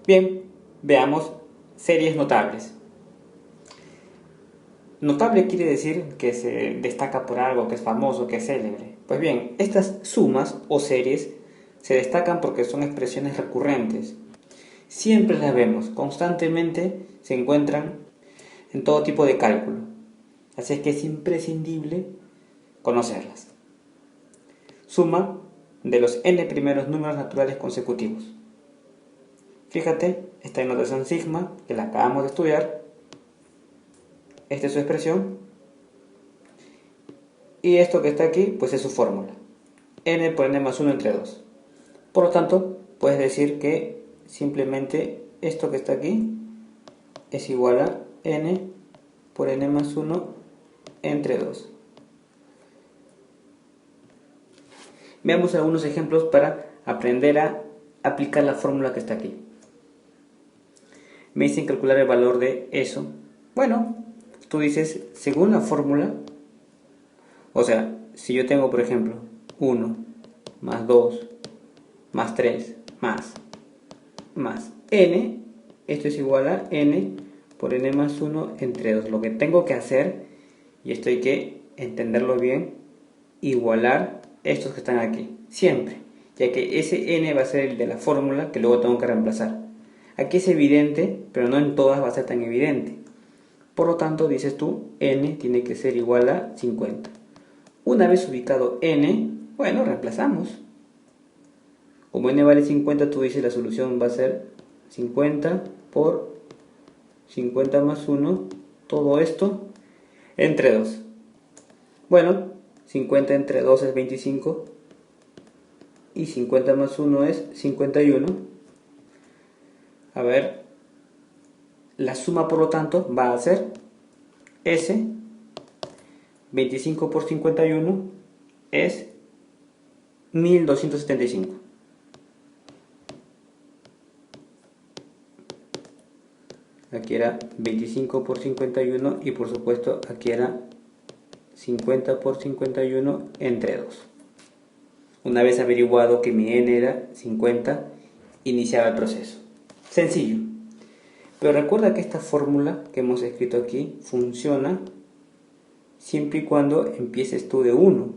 Bien, veamos series notables. Notable quiere decir que se destaca por algo, que es famoso, que es célebre. Pues bien, estas sumas o series se destacan porque son expresiones recurrentes. Siempre las vemos, constantemente se encuentran en todo tipo de cálculo. Así es que es imprescindible conocerlas. Suma de los n primeros números naturales consecutivos. Fíjate, está en notación sigma, que la acabamos de estudiar. Esta es su expresión. Y esto que está aquí, pues es su fórmula. N por n más 1 entre 2. Por lo tanto, puedes decir que simplemente esto que está aquí es igual a n por n más 1 entre 2. Veamos algunos ejemplos para aprender a aplicar la fórmula que está aquí. Me dicen calcular el valor de eso. Bueno, tú dices, según la fórmula, o sea, si yo tengo, por ejemplo, 1 más 2 más 3 más n, esto es igual a n por n más 1 entre 2. Lo que tengo que hacer, y esto hay que entenderlo bien, igualar estos que están aquí, siempre, ya que ese n va a ser el de la fórmula que luego tengo que reemplazar. Aquí es evidente, pero no en todas va a ser tan evidente. Por lo tanto, dices tú, n tiene que ser igual a 50. Una vez ubicado n, bueno, reemplazamos. Como n vale 50, tú dices la solución va a ser 50 por 50 más 1, todo esto entre 2. Bueno, 50 entre 2 es 25 y 50 más 1 es 51. A ver, la suma por lo tanto va a ser S, 25 por 51 es 1275. Aquí era 25 por 51 y por supuesto aquí era 50 por 51 entre 2. Una vez averiguado que mi n era 50, iniciaba el proceso. Sencillo. Pero recuerda que esta fórmula que hemos escrito aquí funciona siempre y cuando empieces tú de 1.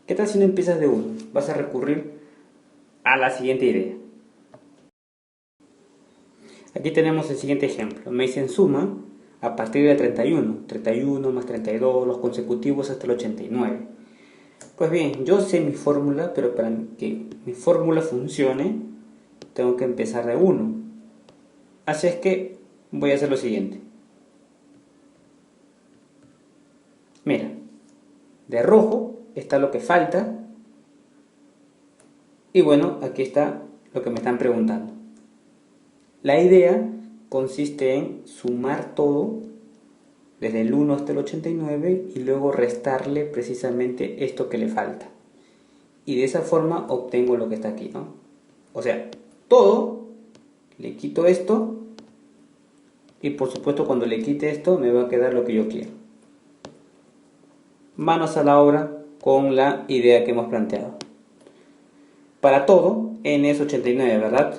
¿Qué tal si no empiezas de 1? Vas a recurrir a la siguiente idea. Aquí tenemos el siguiente ejemplo. Me dicen suma a partir de 31. 31 más 32, los consecutivos hasta el 89. Pues bien, yo sé mi fórmula, pero para que mi fórmula funcione, tengo que empezar de 1. Así es que voy a hacer lo siguiente. Mira, de rojo está lo que falta. Y bueno, aquí está lo que me están preguntando. La idea consiste en sumar todo desde el 1 hasta el 89 y luego restarle precisamente esto que le falta. Y de esa forma obtengo lo que está aquí, ¿no? O sea, todo, le quito esto y por supuesto cuando le quite esto me va a quedar lo que yo quiero. Manos a la obra con la idea que hemos planteado. Para todo, n es 89, ¿verdad?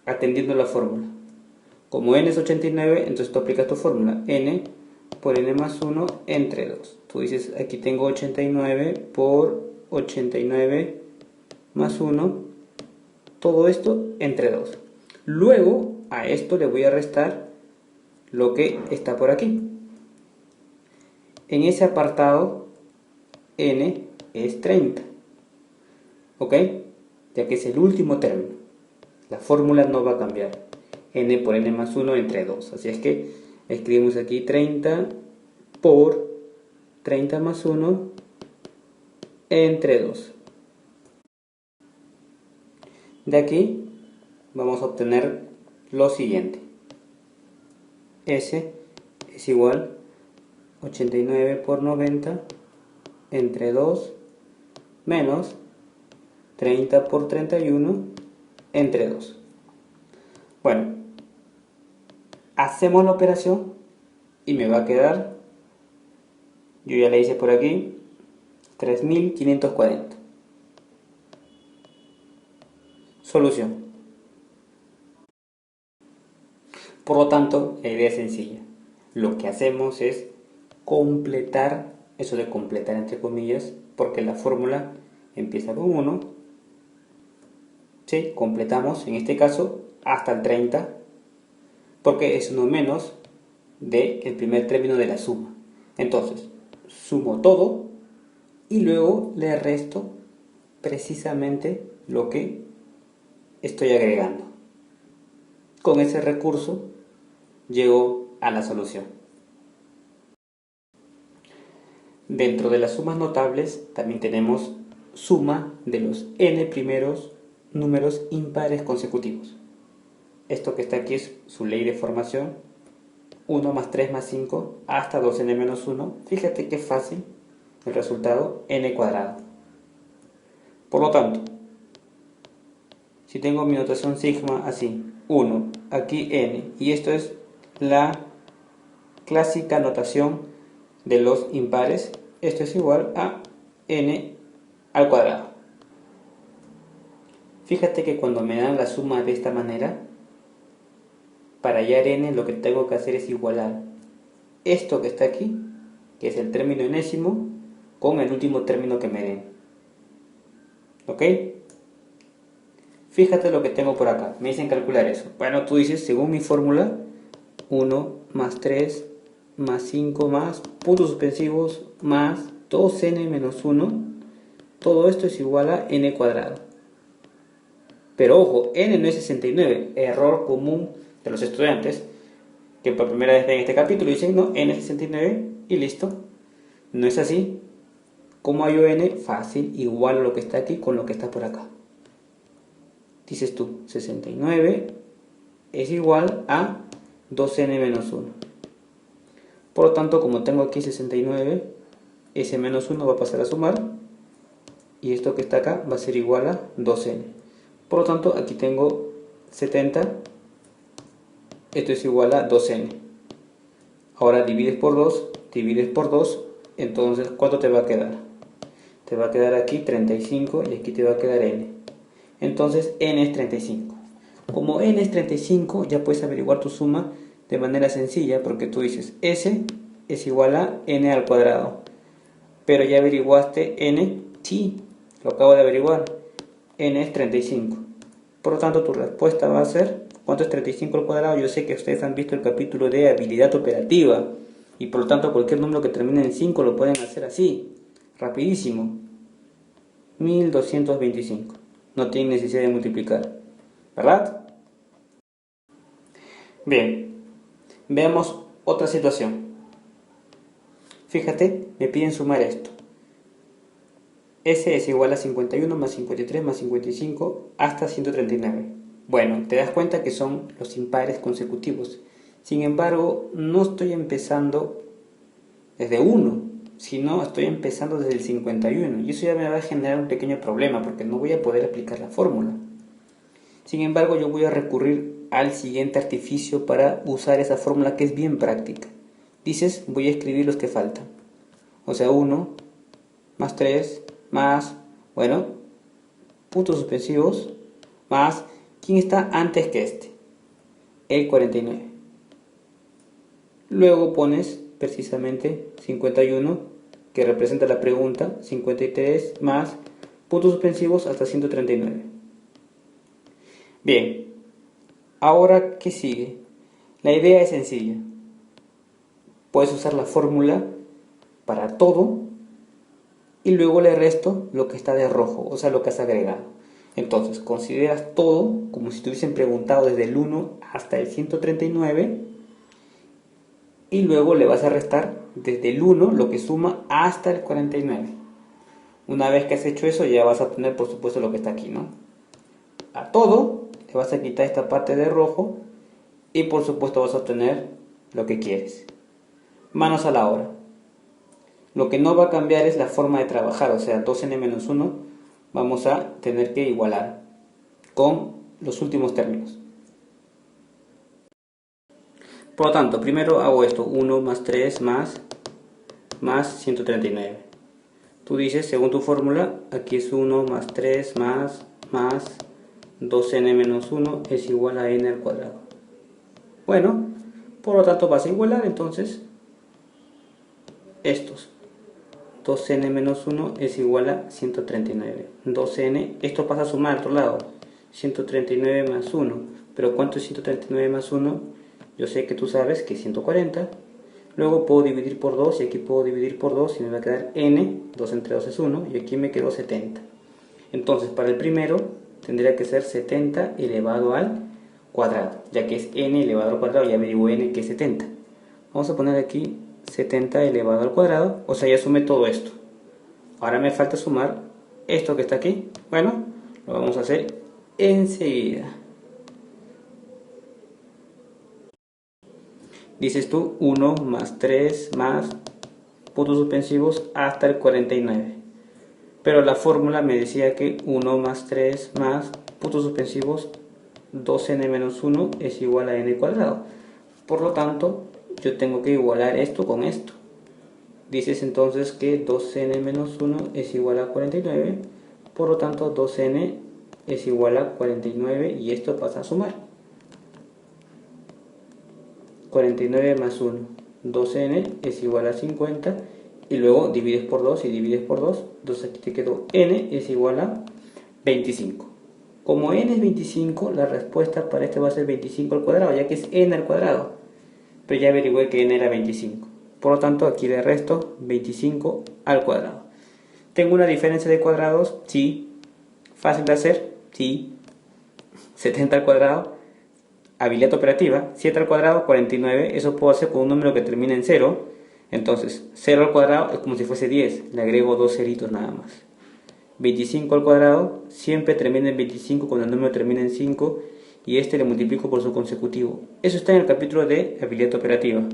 Atendiendo la fórmula. Como n es 89, entonces tú aplicas tu fórmula. N por n más 1 entre 2. Tú dices, aquí tengo 89 por 89 más 1. Todo esto entre 2. Luego, a esto le voy a restar lo que está por aquí. En ese apartado, n es 30. ¿Ok? Ya que es el último término. La fórmula no va a cambiar. N por n más 1 entre 2. Así es que escribimos aquí 30 por 30 más 1 entre 2. De aquí vamos a obtener lo siguiente. S es igual a 89 por 90 entre 2 menos 30 por 31 entre 2. Bueno, hacemos la operación y me va a quedar, yo ya la hice por aquí, 3540. Solución. Por lo tanto, la idea es sencilla. Lo que hacemos es completar, eso de completar entre comillas, porque la fórmula empieza con 1, ¿sí? Completamos, en este caso, hasta el 30, porque es 1 menos del primer término de la suma. Entonces, sumo todo y luego le resto precisamente lo que estoy agregando. Con ese recurso llego a la solución. Dentro de las sumas notables también tenemos suma de los n primeros números impares consecutivos. Esto que está aquí es su ley de formación: 1 más 3 más 5 hasta 2n menos 1. Fíjate qué fácil el resultado, n cuadrado. Por lo tanto, si tengo mi notación sigma así, 1, aquí n, y esto es la clásica notación de los impares, esto es igual a n al cuadrado. Fíjate que cuando me dan la suma de esta manera, para hallar n lo que tengo que hacer es igualar esto que está aquí, que es el término enésimo, con el último término que me den. ¿Ok? Fíjate lo que tengo por acá. Me dicen calcular eso. Bueno, tú dices, según mi fórmula, 1 más 3 más 5 más puntos suspensivos más 2n menos 1. Todo esto es igual a n cuadrado. Pero ojo, n no es 69. Error común de los estudiantes que por primera vez ven este capítulo y dicen, no, n es 69 y listo. No es así. ¿Cómo hallo n? Fácil, igual a lo que está aquí con lo que está por acá. Dices tú, 69 es igual a 2n menos 1. Por lo tanto, como tengo aquí 69, ese menos 1 va a pasar a sumar, y esto que está acá va a ser igual a 2n. Por lo tanto, aquí tengo 70, esto es igual a 2n. Ahora divides por 2, entonces ¿cuánto te va a quedar? Te va a quedar aquí 35 y aquí te va a quedar n. Entonces n es 35. Como n es 35, ya puedes averiguar tu suma de manera sencilla, porque tú dices s es igual a n al cuadrado. Pero ya averiguaste n, sí, lo acabo de averiguar. N es 35. Por lo tanto, tu respuesta va a ser, ¿cuánto es 35 al cuadrado? Yo sé que ustedes han visto el capítulo de habilidad operativa, y por lo tanto cualquier número que termine en 5 lo pueden hacer así, rapidísimo. 1225. No tienen necesidad de multiplicar, ¿verdad? Bien, veamos otra situación. Fíjate, me piden sumar esto. S es igual a 51 más 53 más 55 hasta 139. Bueno, te das cuenta que son los impares consecutivos. Sin embargo, no estoy empezando desde 1, sino estoy empezando desde el 51. Y eso ya me va a generar un pequeño problema porque no voy a poder aplicar la fórmula. Sin embargo, yo voy a recurrir al siguiente artificio para usar esa fórmula que es bien práctica. Dices, voy a escribir los que faltan. O sea, 1 más 3 más, bueno, puntos suspensivos, más, ¿quién está antes que este? El 49. Luego pones precisamente 51, que representa la pregunta, 53 más puntos suspensivos hasta 139. Bien, ahora, ¿qué sigue? La idea es sencilla. Puedes usar la fórmula para todo y luego le resto lo que está de rojo, o sea, lo que has agregado. Entonces, consideras todo como si te hubiesen preguntado desde el 1 hasta el 139 y luego le vas a restar desde el 1 lo que suma hasta el 49. Una vez que has hecho eso, ya vas a obtener, por supuesto, lo que está aquí, ¿no? A todo le vas a quitar esta parte de rojo y, por supuesto, vas a obtener lo que quieres. Manos a la obra. Lo que no va a cambiar es la forma de trabajar, o sea, 2n menos 1 vamos a tener que igualar con los últimos términos. Por lo tanto, primero hago esto, 1 más 3 más 139. Tú dices, según tu fórmula, aquí es 1 más 3 más 2n menos 1 es igual a n al cuadrado. Bueno, por lo tanto vas a igualar entonces estos. 2n menos 1 es igual a 139. 2n, esto pasa a sumar al otro lado. 139 más 1. Pero ¿cuánto es 139 más 1? Yo sé que tú sabes que es 140. Luego puedo dividir por 2 y aquí puedo dividir por 2 y me va a quedar n. 2 entre 2 es 1 y aquí me quedó 70. Entonces para el primero tendría que ser 70 elevado al cuadrado, ya que es n elevado al cuadrado, ya averigué n que es 70. Vamos a poner aquí 70 elevado al cuadrado, o sea, ya sumé todo esto. Ahora me falta sumar esto que está aquí. Bueno, lo vamos a hacer enseguida. Dices tú 1 más 3 más puntos suspensivos hasta el 49. Pero la fórmula me decía que 1 más 3 más puntos suspensivos 2n menos 1 es igual a n cuadrado. Por lo tanto, yo tengo que igualar esto con esto. Dices entonces que 2n menos 1 es igual a 49. Por lo tanto, 2n es igual a 49 y esto pasa a sumar. 49 más 1, 2n es igual a 50 y luego divides por 2 y divides por 2, entonces aquí te quedó n es igual a 25. Como n es 25, la respuesta para este va a ser 25 al cuadrado, ya que es n al cuadrado, pero ya averigüé que n era 25. Por lo tanto, aquí le resto 25 al cuadrado. ¿Tengo una diferencia de cuadrados? Sí. ¿Fácil de hacer? Sí. 70 al cuadrado. Habilidad operativa, 7 al cuadrado, 49, eso puedo hacer con un número que termina en 0, entonces 0 al cuadrado es como si fuese 10, le agrego 2 ceritos nada más. 25 al cuadrado, siempre termina en 25 cuando el número termina en 5, y este le multiplico por su consecutivo. Eso está en el capítulo de habilidad operativa.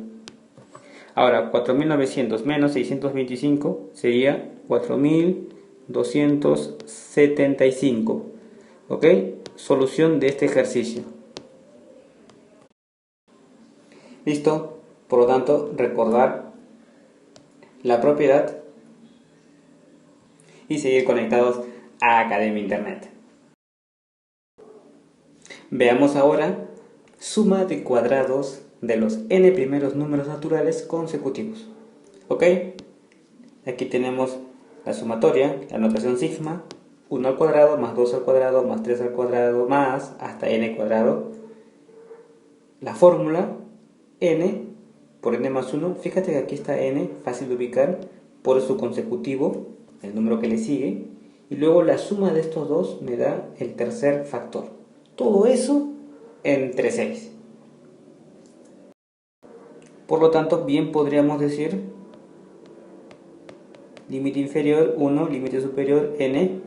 Ahora, 4900 menos 625 sería 4275, ¿ok? Solución de este ejercicio. ¿Listo? Por lo tanto, recordar la propiedad y seguir conectados a Academia Internet. Veamos ahora suma de cuadrados de los n primeros números naturales consecutivos. ¿Ok? Aquí tenemos la sumatoria, la notación sigma, 1 al cuadrado más 2 al cuadrado más 3 al cuadrado más hasta n cuadrado. La fórmula n por n más 1, fíjate que aquí está n, fácil de ubicar, por su consecutivo, el número que le sigue, y luego la suma de estos dos me da el tercer factor. Todo eso entre 6. Por lo tanto, bien podríamos decir límite inferior 1, límite superior n.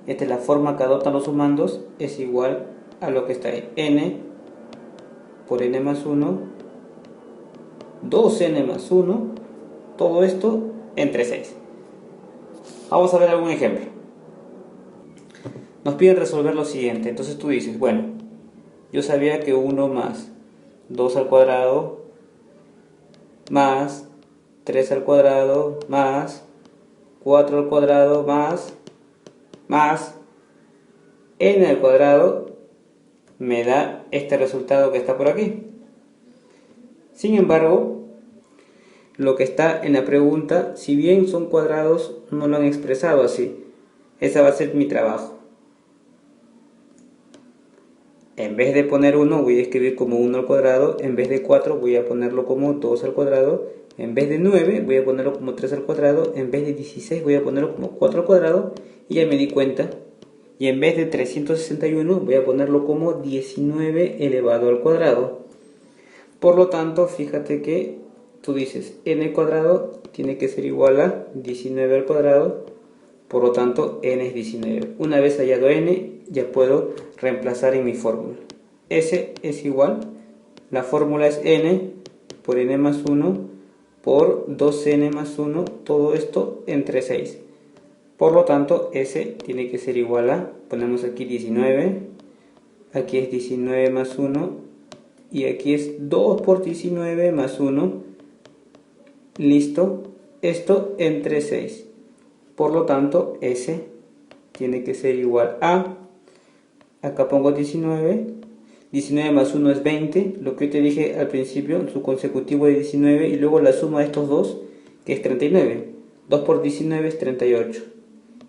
Esta es la forma que adoptan los sumandos, es igual a lo que está ahí, n por n más 1, 2n más 1, todo esto entre 6. Vamos a ver algún ejemplo. Nos piden resolver lo siguiente, entonces tú dices, bueno, yo sabía que 1 más 2 al cuadrado más 3 al cuadrado más 4 al cuadrado más n al cuadrado me da este resultado que está por aquí. Sin embargo, lo que está en la pregunta, si bien son cuadrados, no lo han expresado así. Ese va a ser mi trabajo. En vez de poner 1, voy a escribir como 1 al cuadrado. En vez de 4, voy a ponerlo como 2 al cuadrado. En vez de 9, voy a ponerlo como 3 al cuadrado. En vez de 16, voy a ponerlo como 4 al cuadrado. Y ya me di cuenta. Y en vez de 361, voy a ponerlo como 19 elevado al cuadrado. Por lo tanto, fíjate que tú dices n cuadrado tiene que ser igual a 19 al cuadrado, por lo tanto n es 19. Una vez hallado n, ya puedo reemplazar en mi fórmula. S es igual, la fórmula es n por n más 1 por 2n más 1, todo esto entre 6. Por lo tanto, S tiene que ser igual a, ponemos aquí 19, aquí es 19 más 1, y aquí es 2 por 19 más 1, listo, esto entre 6. Por lo tanto, S tiene que ser igual a, acá pongo 19 19 más 1 es 20, lo que te dije al principio, su consecutivo de 19, y luego la suma de estos dos, que es 39. 2 por 19 es 38,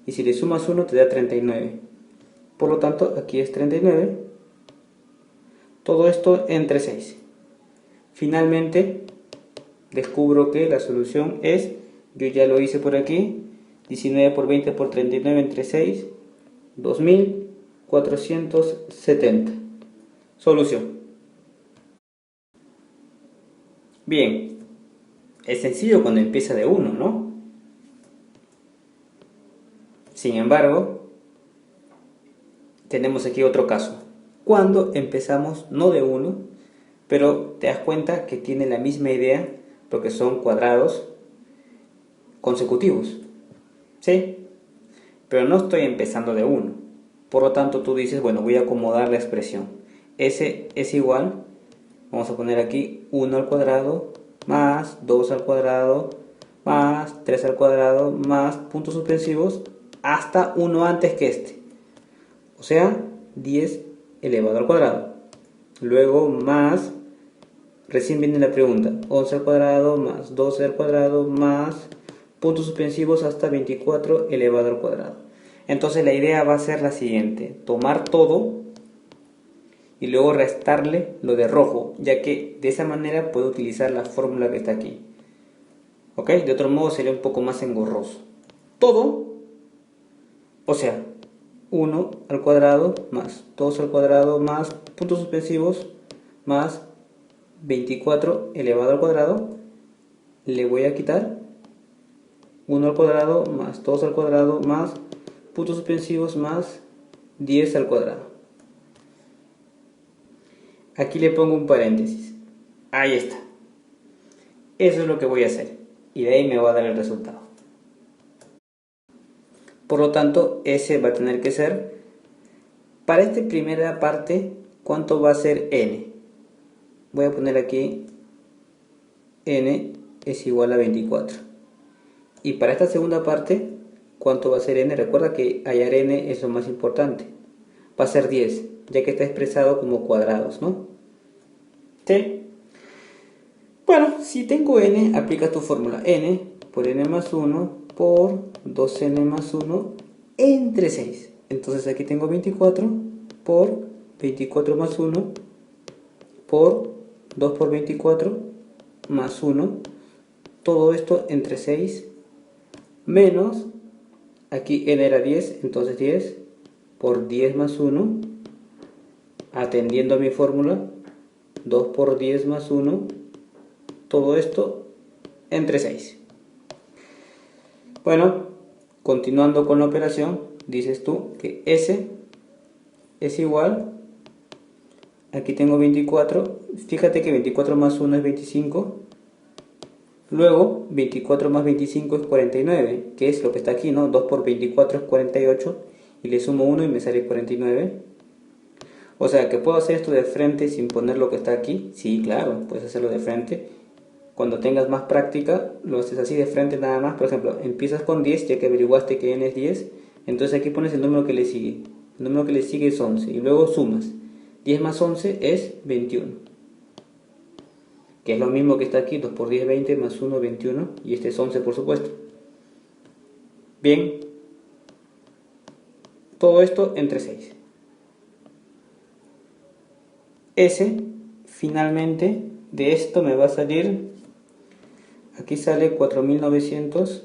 y si le sumas 1 te da 39. Por lo tanto, aquí es 39. Todo esto entre 6. Finalmente, descubro que la solución es, yo ya lo hice por aquí, 19 por 20 por 39 entre 6, 2470. Solución. Bien, es sencillo cuando empieza de 1, ¿no? Sin embargo, tenemos aquí otro caso. Cuando empezamos no de 1, pero te das cuenta que tiene la misma idea, porque son cuadrados consecutivos, ¿sí? Pero no estoy empezando de 1. Por lo tanto, tú dices, bueno, voy a acomodar la expresión. S es igual, vamos a poner aquí 1 al cuadrado, más 2 al cuadrado, más 3 al cuadrado, más puntos suspensivos, hasta 1 antes que este. O sea, 10 elevado al cuadrado. Luego más, recién viene la pregunta, 11 al cuadrado, más 12 al cuadrado, más puntos suspensivos hasta 24 elevado al cuadrado. Entonces la idea va a ser la siguiente, tomar todo y luego restarle lo de rojo, ya que de esa manera puedo utilizar la fórmula que está aquí. ¿Ok? De otro modo sería un poco más engorroso. Todo, o sea, 1 al cuadrado más 2 al cuadrado más puntos suspensivos más 24 elevado al cuadrado, le voy a quitar 1 al cuadrado más 2 al cuadrado más puntos suspensivos más 10 al cuadrado. Aquí le pongo un paréntesis. Ahí está. Eso es lo que voy a hacer. Y de ahí me va a dar el resultado. Por lo tanto, ese va a tener que ser, para esta primera parte, ¿cuánto va a ser n? Voy a poner aquí n es igual a 24. Y para esta segunda parte, ¿cuánto va a ser n? Recuerda que hallar n es lo más importante. Va a ser 10, ya que está expresado como cuadrados, ¿no? ¿Sí? Bueno, si tengo n, aplica tu fórmula. N por n más 1 por 2n más 1 entre 6. Entonces aquí tengo 24 por 24 más 1 por 2 por 24 más 1. Todo esto entre 6 menos, aquí n era 10, entonces 10 por 10 más 1, atendiendo a mi fórmula, 2 por 10 más 1, todo esto entre 6. Bueno, continuando con la operación, dices tú que S es igual, aquí tengo 24, fíjate que 24 más 1 es 25, luego 24 más 25 es 49, que es lo que está aquí, ¿no? 2 por 24 es 48, y le sumo 1 y me sale 49. O sea, que puedo hacer esto de frente sin poner lo que está aquí. Sí, claro, puedes hacerlo de frente. Cuando tengas más práctica, lo haces así de frente nada más. Por ejemplo, empiezas con 10, ya que averiguaste que n es 10. Entonces aquí pones el número que le sigue. El número que le sigue es 11. Y luego sumas. 10 más 11 es 21. Que es lo mismo que está aquí. 2 por 10, 20, más 1, 21. Y este es 11, por supuesto. Bien. Todo esto entre 6. S, finalmente, de esto me va a salir, aquí sale 4900,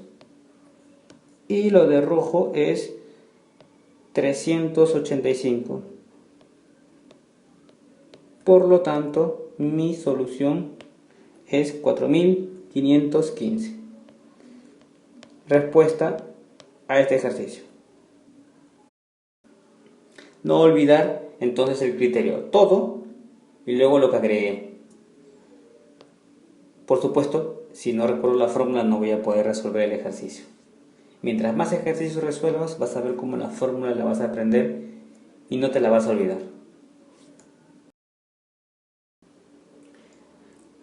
y lo de rojo es 385. Por lo tanto, mi solución es 4515. Respuesta a este ejercicio. No olvidar entonces el criterio todo y luego lo que agregué. Por supuesto, si no recuerdo la fórmula no voy a poder resolver el ejercicio. Mientras más ejercicios resuelvas, vas a ver cómo la fórmula la vas a aprender y no te la vas a olvidar.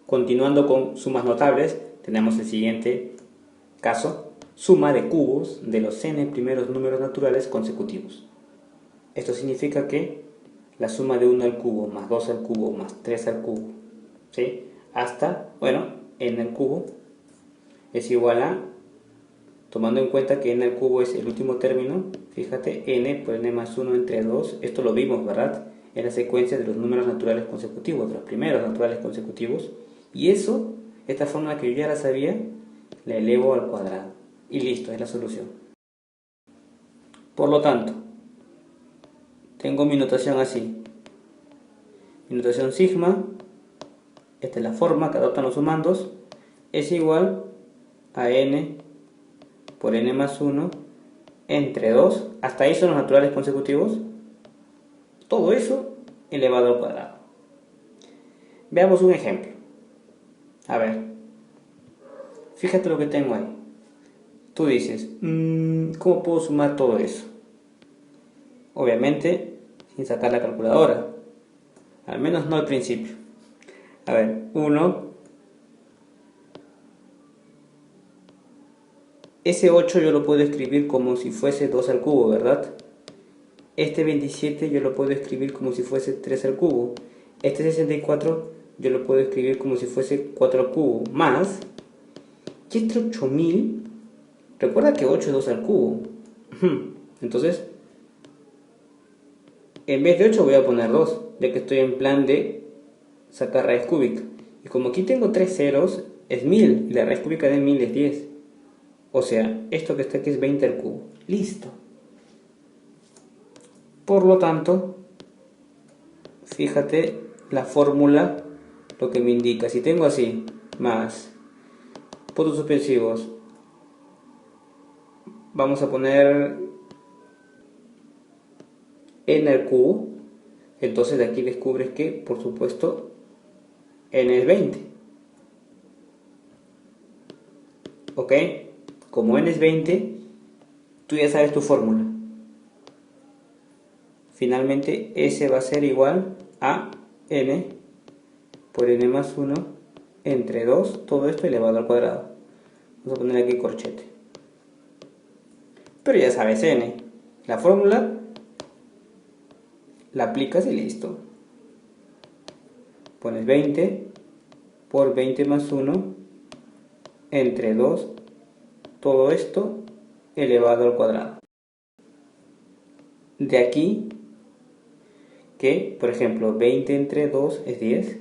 Continuando con sumas notables, tenemos el siguiente caso: suma de cubos de los n primeros números naturales consecutivos. Esto significa que la suma de 1 al cubo más 2 al cubo más 3 al cubo, ¿sí? Hasta, bueno, n al cubo es igual a, tomando en cuenta que n al cubo es el último término, fíjate, n por n más 1 entre 2, esto lo vimos, ¿verdad? En la secuencia de los números naturales consecutivos, de los primeros naturales consecutivos, y eso, esta fórmula que yo ya la sabía, la elevo al cuadrado, y listo, es la solución. Por lo tanto, tengo mi notación así, mi notación sigma, esta es la forma que adoptan los sumandos, es igual a n por n más 1 entre 2, hasta ahí son los naturales consecutivos, todo eso elevado al cuadrado. Veamos un ejemplo. A ver, fíjate lo que tengo ahí. Tú dices, ¿cómo puedo sumar todo eso? Obviamente, sin sacar la calculadora, al menos no al principio. A ver, 1, ese 8 yo lo puedo escribir como si fuese 2 al cubo, ¿verdad? Este 27 yo lo puedo escribir como si fuese 3 al cubo. Este 64 yo lo puedo escribir como si fuese 4 al cubo. Más, y este 8000, recuerda que 8 es 2 al cubo. Entonces, en vez de 8 voy a poner 2, ya que estoy en plan de sacar raíz cúbica. Y como aquí tengo 3 ceros, es 1000, y la raíz cúbica de 1000 es 10. O sea, esto que está aquí es 20 al cubo. Listo. Por lo tanto, fíjate la fórmula, lo que me indica. Si tengo así, más puntos suspensivos, vamos a poner n al cubo, entonces de aquí descubres que, por supuesto, n es 20. ¿Ok? Como n es 20, tú ya sabes tu fórmula. Finalmente, S va a ser igual a n por n más 1 entre 2, todo esto elevado al cuadrado. Vamos a poner aquí corchete. Pero ya sabes n. La fórmula la aplicas y listo. Pones 20 por 20 más 1 entre 2, todo esto elevado al cuadrado. De aquí que, por ejemplo, 20 entre 2 es 10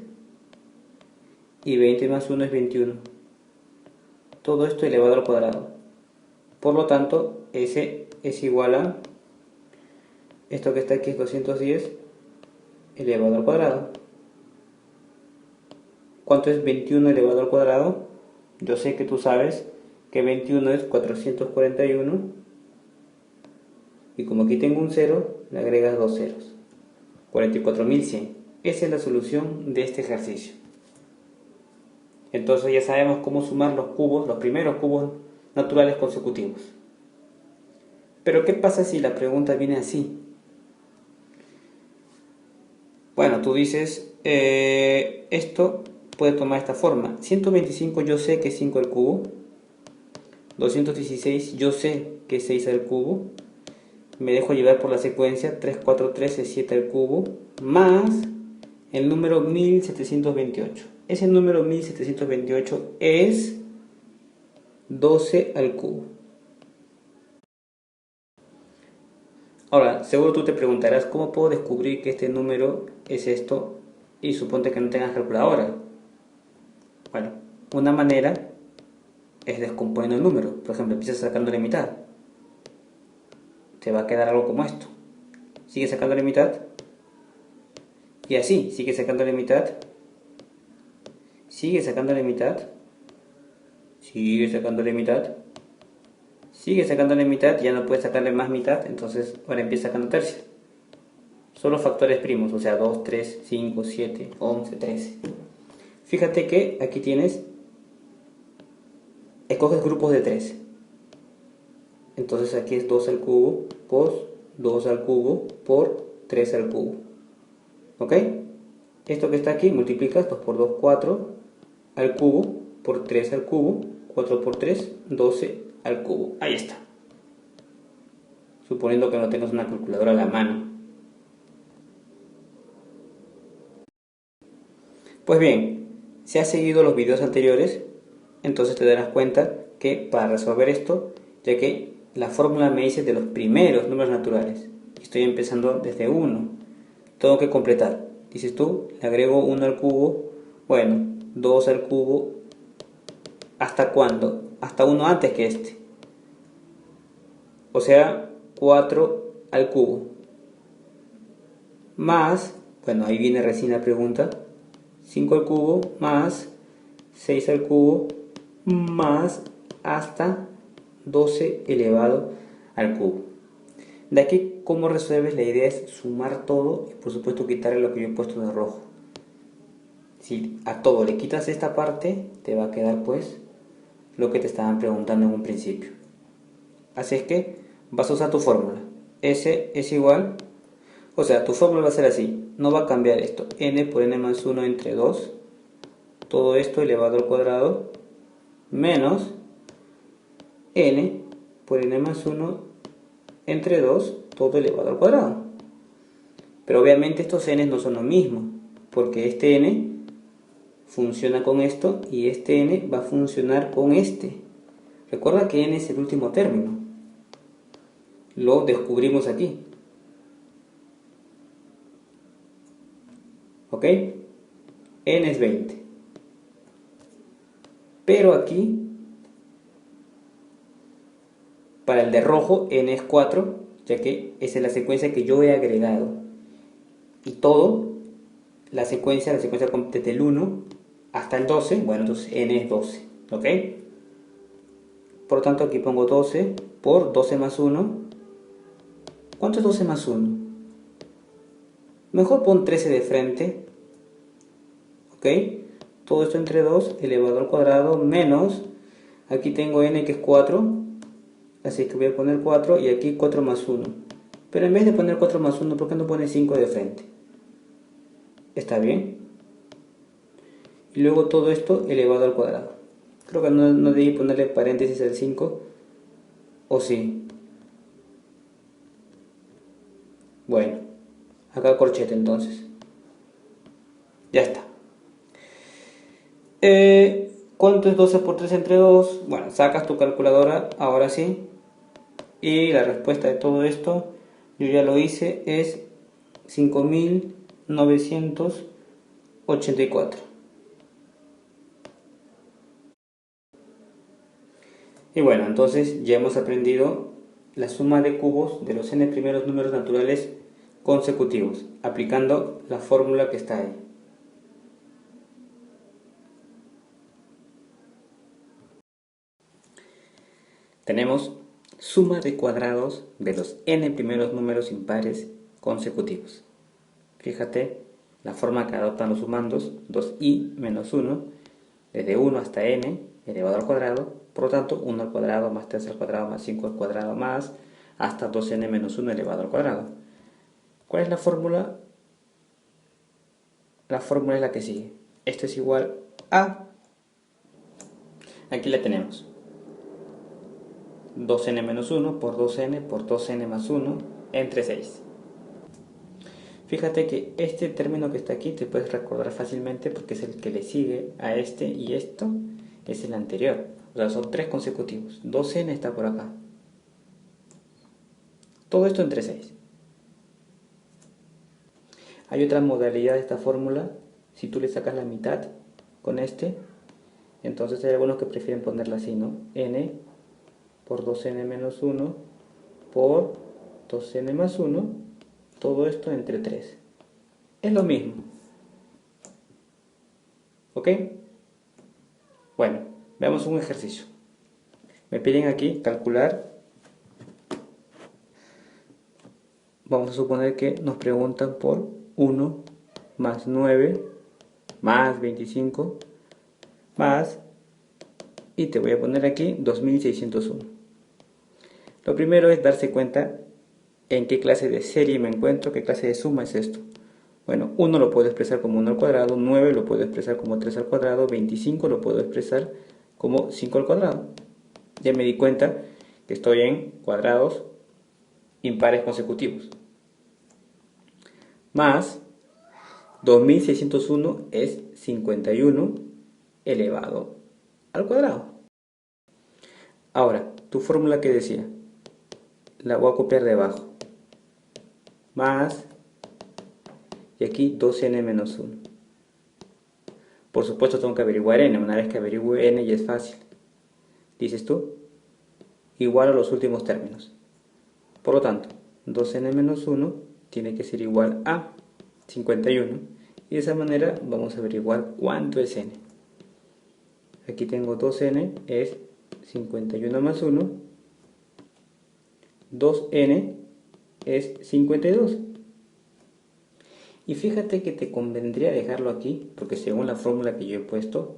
y 20 más 1 es 21. Todo esto elevado al cuadrado. Por lo tanto, S es igual a, esto que está aquí es 210 elevado al cuadrado. ¿Cuánto es 21 elevado al cuadrado? Yo sé que tú sabes que 21 es 441. Y como aquí tengo un 0, le agregas 2 ceros. 44.100. Esa es la solución de este ejercicio. Entonces ya sabemos cómo sumar los cubos, los primeros cubos naturales consecutivos. Pero ¿qué pasa si la pregunta viene así? Bueno, tú dices, esto puede tomar esta forma. 125 yo sé que es 5 al cubo. 216 yo sé que es 6 al cubo. Me dejo llevar por la secuencia, 3, 4, 13, 7 al cubo, más el número 1728. Ese número 1728 es 12 al cubo. Ahora, seguro tú te preguntarás, ¿cómo puedo descubrir que este número es esto? Y suponte que no tengas calculadora. Bueno, una manera es descomponiendo el número. Por ejemplo, empiezas sacándole mitad. Te va a quedar algo como esto. Sigue sacándole mitad. Y así, sigue sacándole mitad. Sigue sacándole mitad. Sigue sacándole mitad. Sigue sacándole mitad. Ya no puedes sacarle más mitad. Entonces ahora empieza sacando tercios. Solo factores primos. O sea, 2, 3, 5, 7, 11, 13. Fíjate que aquí tienes. Escoges grupos de 3. Entonces aquí es 2 al cubo por 2 al cubo por 3 al cubo. ¿Ok? Esto que está aquí multiplicas 2 por 2, 4 al cubo por 3 al cubo, 4 por 3, 12 al cubo. Ahí está. Suponiendo que no tengas una calculadora a la mano. Pues bien, si has seguido los videos anteriores, entonces te darás cuenta que para resolver esto, ya que la fórmula me dice de los primeros números naturales, estoy empezando desde 1, tengo que completar. Dices tú, le agrego 1 al cubo, bueno, 2 al cubo, ¿hasta cuándo? Hasta 1 antes que este. O sea, 4 al cubo. Más, bueno, ahí viene recién la pregunta, 5 al cubo más 6 al cubo más hasta 12 elevado al cubo. De aquí, ¿cómo resuelves? La idea es sumar todo y por supuesto quitarle lo que yo he puesto de rojo. Si a todo le quitas esta parte, te va a quedar pues lo que te estaban preguntando en un principio. Así es que vas a usar tu fórmula. S es igual, o sea, tu fórmula va a ser así, no va a cambiar esto. N por n más 1 entre 2, todo esto elevado al cuadrado, menos n por n más 1 entre 2, todo elevado al cuadrado. Pero obviamente estos n no son lo mismo, porque este n funciona con esto y este n va a funcionar con este. Recuerda que n es el último término. Lo descubrimos aquí. ¿Ok? N es 20. Pero aquí, para el de rojo, n es 4, ya que esa es la secuencia que yo he agregado. Y todo, la secuencia desde el 1 hasta el 12, bueno, entonces n es 12. ¿Ok? Por lo tanto, aquí pongo 12 por 12 más 1. ¿Cuánto es 12 más 1? Mejor pon 13 de frente. ¿Ok? Todo esto entre 2 elevado al cuadrado menos, aquí tengo n que es 4, así que voy a poner 4 y aquí 4 más 1. Pero en vez de poner 4 más 1, ¿por qué no pone 5 de frente? ¿Está bien? Y luego todo esto elevado al cuadrado. Creo que no debí ponerle paréntesis al 5, ¿o sí? Bueno, acá corchete entonces. Ya está. ¿Cuánto es 12 por 3 entre 2? Bueno, sacas tu calculadora, ahora sí. Y la respuesta de todo esto, yo ya lo hice, es 5.984. Y bueno, entonces ya hemos aprendido la suma de cubos de los n primeros números naturales consecutivos, aplicando la fórmula que está ahí. Tenemos suma de cuadrados de los n primeros números impares consecutivos. Fíjate la forma que adoptan los sumandos, 2i menos 1, desde 1 hasta n elevado al cuadrado, por lo tanto 1 al cuadrado más 3 al cuadrado más 5 al cuadrado más hasta 2n menos 1 elevado al cuadrado. ¿Cuál es la fórmula? La fórmula es la que sigue. Esto es igual a, aquí la tenemos, 2n menos 1 por 2n por 2n más 1 entre 6. Fíjate que este término que está aquí te puedes recordar fácilmente porque es el que le sigue a este y esto es el anterior. O sea, son 3 consecutivos. 2n está por acá. Todo esto entre 6. Hay otra modalidad de esta fórmula. Si tú le sacas la mitad con este, entonces hay algunos que prefieren ponerla así, ¿no? n por 2n menos 1 por 2n más 1, todo esto entre 3. Es lo mismo. ¿Ok? Bueno, veamos un ejercicio. Me piden aquí calcular. Vamos a suponer que nos preguntan por 1 más 9 más 25 más, y te voy a poner aquí 2601. Lo primero es darse cuenta en qué clase de serie me encuentro, qué clase de suma es esto. Bueno, 1 lo puedo expresar como 1 al cuadrado, 9 lo puedo expresar como 3 al cuadrado, 25 lo puedo expresar como 5 al cuadrado. Ya me di cuenta que estoy en cuadrados impares consecutivos. Más, 2601 es 51 elevado al cuadrado. Ahora, tu fórmula que decía, la voy a copiar debajo. Más, y aquí 2n menos 1. Por supuesto tengo que averiguar n. Una vez que averigüe n ya es fácil. Dices tú, igual a los últimos términos. Por lo tanto, 2n menos 1 tiene que ser igual a 51. Y de esa manera vamos a averiguar cuánto es n. Aquí tengo 2n es 51 más 1. 2n es 52. Y fíjate que te convendría dejarlo aquí, porque según la fórmula que yo he puesto,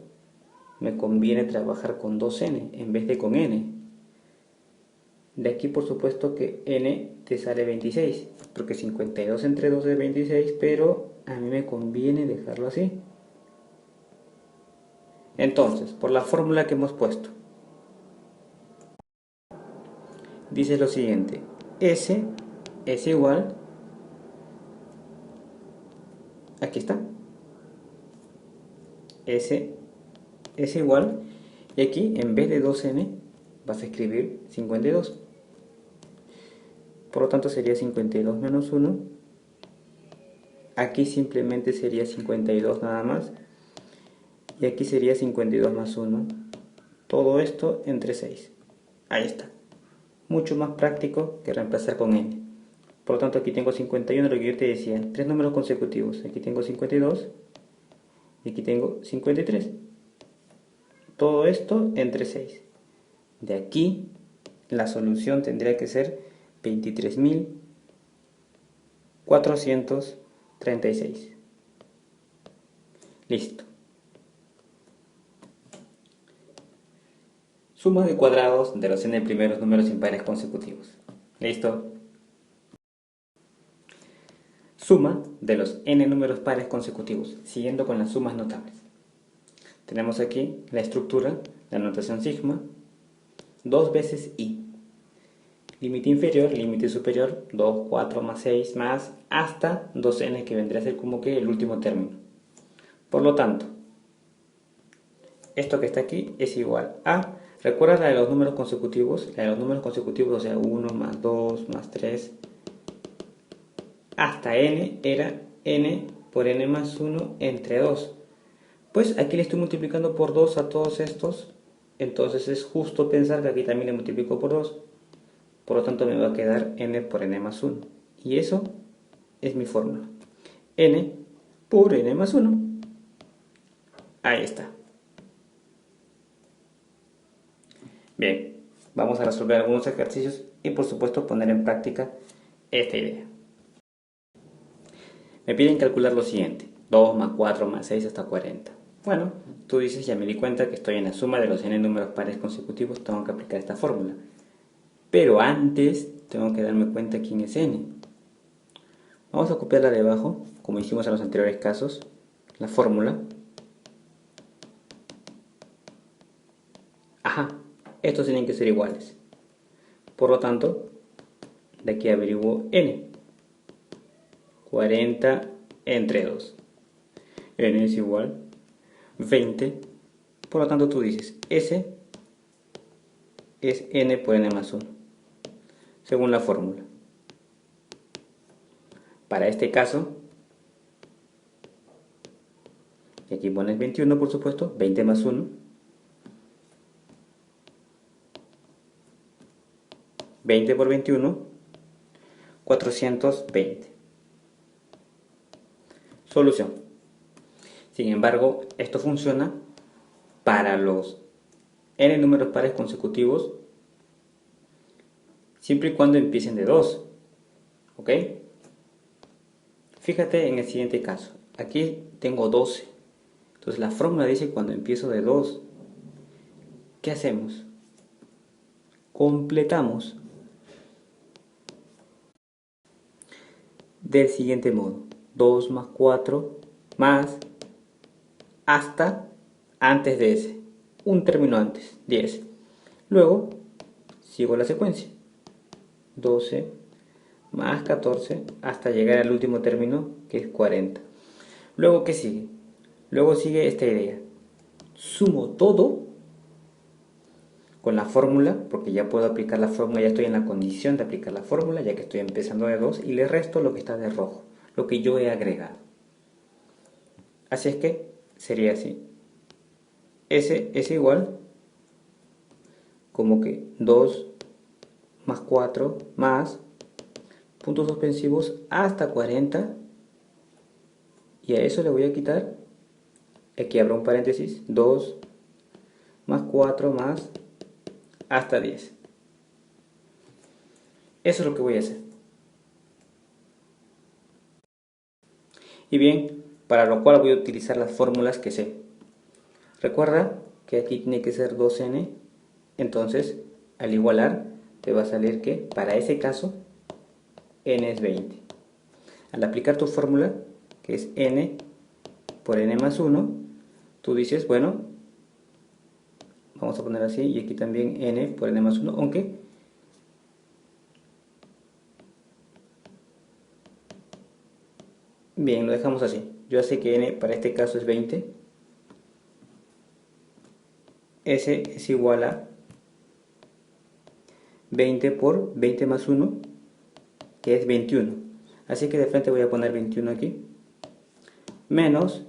me conviene trabajar con 2n en vez de con n. De aquí por supuesto que n te sale 26, porque 52 entre 2 es 26, pero a mí me conviene dejarlo así. Entonces, por la fórmula que hemos puesto, dice lo siguiente: S es igual, aquí está, S es igual, y aquí en vez de 2n vas a escribir 52. Por lo tanto sería 52 menos 1. Aquí simplemente sería 52 nada más. Y aquí sería 52 más 1. Todo esto entre 6. Ahí está. Mucho más práctico que reemplazar con n. Por lo tanto aquí tengo 51, lo que yo te decía. 3 números consecutivos. Aquí tengo 52. Y aquí tengo 53. Todo esto entre 6. De aquí la solución tendría que ser 23.436. Listo. Suma de cuadrados de los n primeros números impares consecutivos. ¿Listo? Suma de los n números pares consecutivos, siguiendo con las sumas notables. Tenemos aquí la estructura, la notación sigma, 2 veces i. Límite inferior, límite superior, 2, 4 más 6 más, hasta 2n, que vendría a ser como que el último término. Por lo tanto, esto que está aquí es igual a, recuerda la de los números consecutivos, o sea, 1 más 2 más 3, hasta n era n por n más 1 entre 2. Pues aquí le estoy multiplicando por 2 a todos estos, entonces es justo pensar que aquí también le multiplico por 2. Por lo tanto me va a quedar n por n más 1. Y eso es mi fórmula. N por n más 1. Ahí está. Bien, vamos a resolver algunos ejercicios y por supuesto poner en práctica esta idea. Me piden calcular lo siguiente: 2 más 4 más 6 hasta 40. Bueno, tú dices, ya me di cuenta que estoy en la suma de los n números pares consecutivos, tengo que aplicar esta fórmula. Pero antes tengo que darme cuenta quién es n. Vamos a copiarla debajo, como hicimos en los anteriores casos, la fórmula. Ajá, estos tienen que ser iguales. Por lo tanto, de aquí averiguo n. 40 entre 2. N es igual 20. Por lo tanto, tú dices, S es n por n más 1, según la fórmula. Para este caso, y aquí pones 21, por supuesto, 20 más 1. 20 por 21, 420. Solución. Sin embargo, esto funciona para los n números pares consecutivos siempre y cuando empiecen de 2. ¿Ok? Fíjate en el siguiente caso. Aquí tengo 12. Entonces la fórmula dice cuando empiezo de 2. ¿Qué hacemos? Completamos del siguiente modo: 2 más 4 más, hasta antes de ese, un término antes, 10. Luego sigo la secuencia: 12 más 14 hasta llegar al último término, que es 40. Luego, ¿qué sigue? Luego sigue esta idea. Sumo todo con la fórmula, porque ya puedo aplicar la fórmula, ya estoy en la condición de aplicar la fórmula, ya que estoy empezando de 2, y le resto lo que está de rojo, lo que yo he agregado. Así es que sería así. S es igual como que 2 más 4 más puntos suspensivos hasta 40, y a eso le voy a quitar, aquí abro un paréntesis, 2 más 4 más hasta 10. Eso es lo que voy a hacer. Y bien, para lo cual voy a utilizar las fórmulas que sé. Recuerda que aquí tiene que ser 2n, entonces al igualar te va a salir que para ese caso n es 20. Al aplicar tu fórmula, que es n por n más 1, tú dices, bueno, vamos a poner así, y aquí también n por n más 1, aunque bien, lo dejamos así. Yo sé que n para este caso es 20. S es igual a 20 por 20 más 1, que es 21. Así que de frente voy a poner 21 aquí. Menos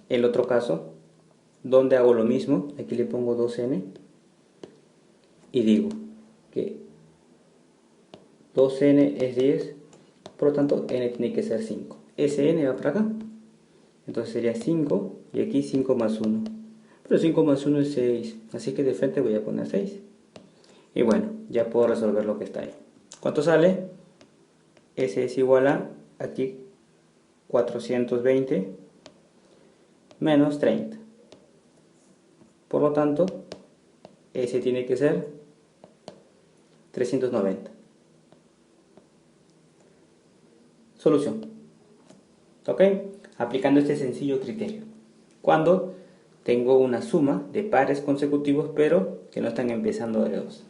el otro caso, donde hago lo mismo. Aquí le pongo 2n. Y digo que 2n es 10. Por lo tanto, n tiene que ser 5. Sn va para acá. Entonces sería 5. Y aquí 5 más 1. Pero 5 más 1 es 6. Así que de frente voy a poner 6. Y bueno, ya puedo resolver lo que está ahí. ¿Cuánto sale? S es igual a, aquí, 420 menos 30. Por lo tanto, S tiene que ser 390. Solución. ¿Ok? Aplicando este sencillo criterio. Cuando tengo una suma de pares consecutivos, pero que no están empezando de 2.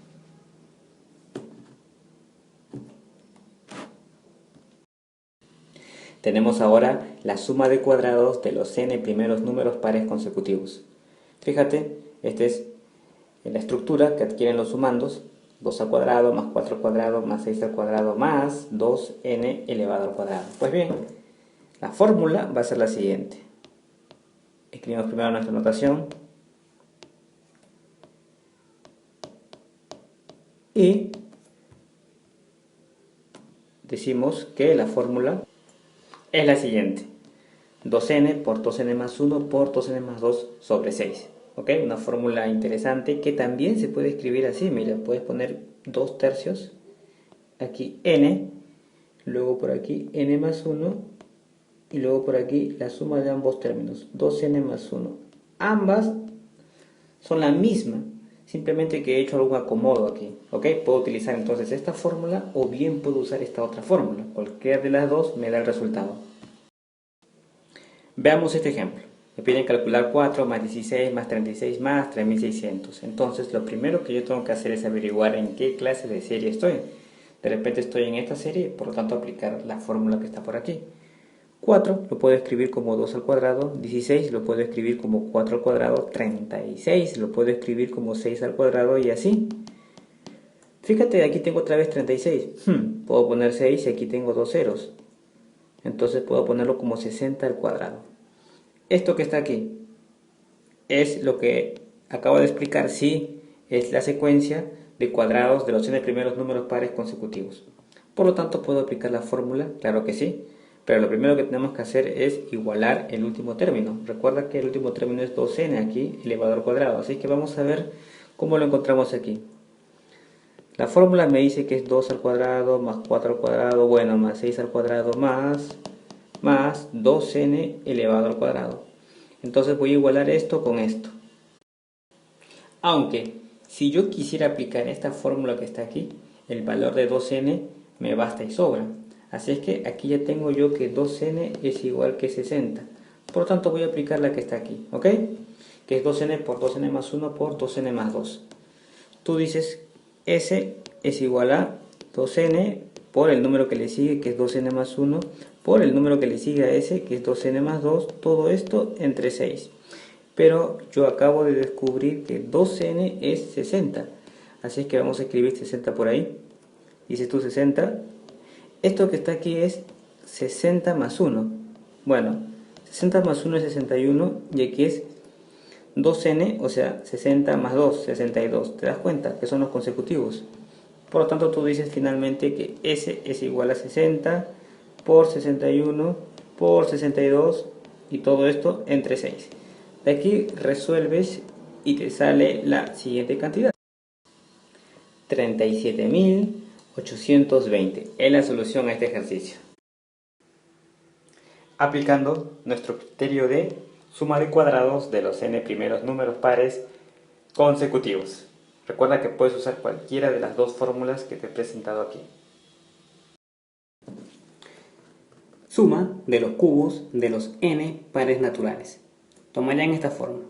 Tenemos ahora la suma de cuadrados de los n primeros números pares consecutivos. Fíjate, esta es la estructura que adquieren los sumandos. 2 al cuadrado más 4 al cuadrado más 6 al cuadrado más 2n elevado al cuadrado. Pues bien, la fórmula va a ser la siguiente. Escribimos primero nuestra notación. Y decimos que la fórmula es la siguiente. 2n por 2n más 1 por 2n más 2 sobre 6. ¿Ok? Una fórmula interesante que también se puede escribir así. Mira, puedes poner 2 tercios. Aquí n. Luego por aquí n más 1. Y luego por aquí la suma de ambos términos. 2n más 1. Ambas son la misma. Simplemente que he hecho algún acomodo aquí. ¿Ok? Puedo utilizar entonces esta fórmula o bien puedo usar esta otra fórmula. Cualquiera de las dos me da el resultado. Veamos este ejemplo. Me piden calcular 4 más 16 más 36 más 3600. Entonces lo primero que yo tengo que hacer es averiguar en qué clase de serie estoy. De repente estoy en esta serie, por lo tanto aplicar la fórmula que está por aquí. 4 lo puedo escribir como 2 al cuadrado, 16 lo puedo escribir como 4 al cuadrado, 36 lo puedo escribir como 6 al cuadrado y así. Fíjate, aquí tengo otra vez 36. Puedo poner 6 y aquí tengo 2 ceros. Entonces puedo ponerlo como 60 al cuadrado. Esto que está aquí es lo que acabo de explicar, sí, es la secuencia de cuadrados de los n primeros números pares consecutivos. Por lo tanto, ¿puedo aplicar la fórmula? Claro que sí. Pero lo primero que tenemos que hacer es igualar el último término. Recuerda que el último término es 2n aquí, elevado al cuadrado. Así que vamos a ver cómo lo encontramos aquí. La fórmula me dice que es 2 al cuadrado más 4 al cuadrado, bueno, más 6 al cuadrado más 2n elevado al cuadrado. Entonces voy a igualar esto con esto. Aunque, si yo quisiera aplicar esta fórmula que está aquí, el valor de 2n me basta y sobra. Así es que aquí ya tengo yo que 2n es igual que 60. Por lo tanto voy a aplicar la que está aquí, ¿ok? Que es 2n por 2n más 1 por 2n más 2. Tú dices S es igual a 2n por el número que le sigue, que es 2n más 1, por el número que le sigue a ese, que es 2n más 2, todo esto entre 6. Pero yo acabo de descubrir que 2n es 60, así es que vamos a escribir 60 por ahí. Dices tú 60, esto que está aquí es 60 más 1. Bueno, 60 más 1 es 61 y aquí es 2n, o sea, 60 más 2, 62. ¿Te das cuenta? Que son los consecutivos. Por lo tanto, tú dices finalmente que S es igual a 60 por 61 por 62 y todo esto entre 6. De aquí resuelves y te sale la siguiente cantidad. 37.820 es la solución a este ejercicio. Aplicando nuestro criterio de suma de cuadrados de los n primeros números pares consecutivos. Recuerda que puedes usar cualquiera de las dos fórmulas que te he presentado aquí. Suma de los cubos de los n pares naturales. Tomará en esta forma.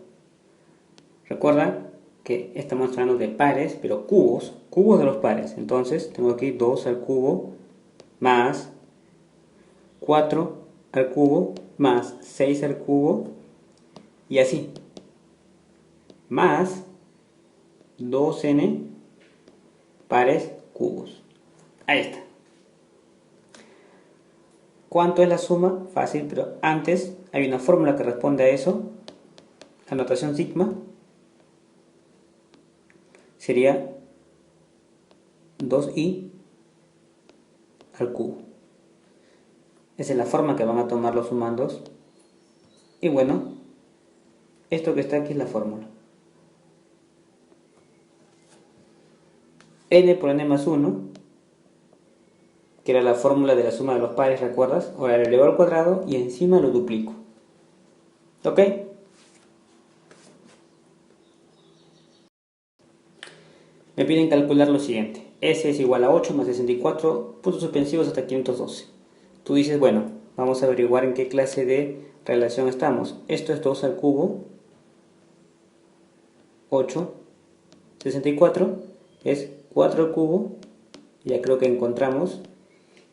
Recuerda que estamos hablando de pares, pero cubos de los pares. Entonces tengo aquí 2 al cubo más 4 al cubo más 6 al cubo y así. Más 2n pares cubos. Ahí está. ¿Cuánto es la suma? Fácil, pero antes hay una fórmula que responde a eso. La notación sigma sería 2i al cubo. Esa es la forma que van a tomar los sumandos. Y bueno, esto que está aquí es la fórmula. N por n más 1, que era la fórmula de la suma de los pares, ¿recuerdas? Ahora lo elevo al cuadrado y encima lo duplico. ¿Ok? Me piden calcular lo siguiente. S es igual a 8 más 64, puntos suspensivos hasta 512. Tú dices, bueno, vamos a averiguar en qué clase de relación estamos. Esto es 2 al cubo, 8, 64 es 4 al cubo, ya creo que encontramos.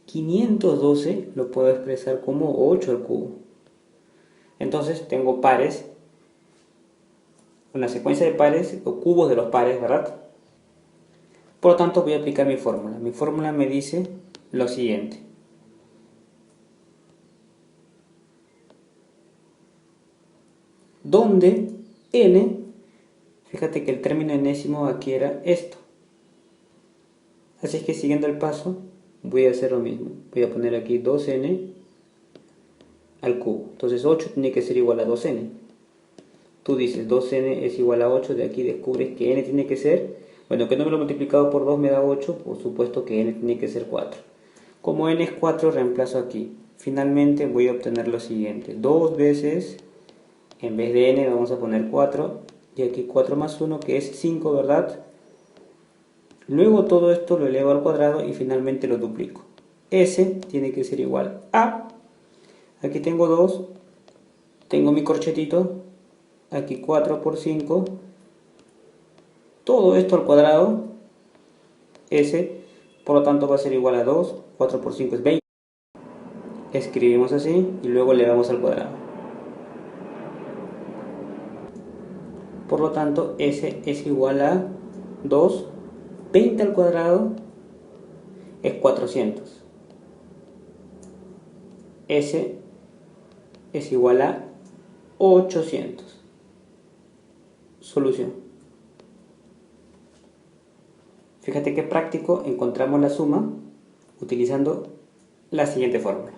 512 lo puedo expresar como 8 al cubo. Entonces tengo pares, una secuencia de pares o cubos de los pares, ¿verdad? Por lo tanto voy a aplicar mi fórmula. Mi fórmula me dice lo siguiente. Donde n, fíjate que el término enésimo aquí era esto. Así es que siguiendo el paso voy a hacer lo mismo. Voy a poner aquí 2n al cubo. Entonces 8 tiene que ser igual a 2n. Tú dices 2n es igual a 8, de aquí descubres que n tiene que ser, bueno, que número multiplicado por 2 me da 8, por supuesto que n tiene que ser 4. Como n es 4, reemplazo aquí. Finalmente voy a obtener lo siguiente. 2 veces, en vez de n vamos a poner 4, y aquí 4 más 1, que es 5, ¿verdad? Luego todo esto lo elevo al cuadrado y finalmente lo duplico. S tiene que ser igual a, aquí tengo 2, tengo mi corchetito, aquí 4 por 5, todo esto al cuadrado, S, por lo tanto va a ser igual a 2, 4 por 5 es 20. Escribimos así y luego elevamos al cuadrado. Por lo tanto, S es igual a 2, 20 al cuadrado es 400. S es igual a 800. Solución. Fíjate qué práctico, encontramos la suma utilizando la siguiente fórmula.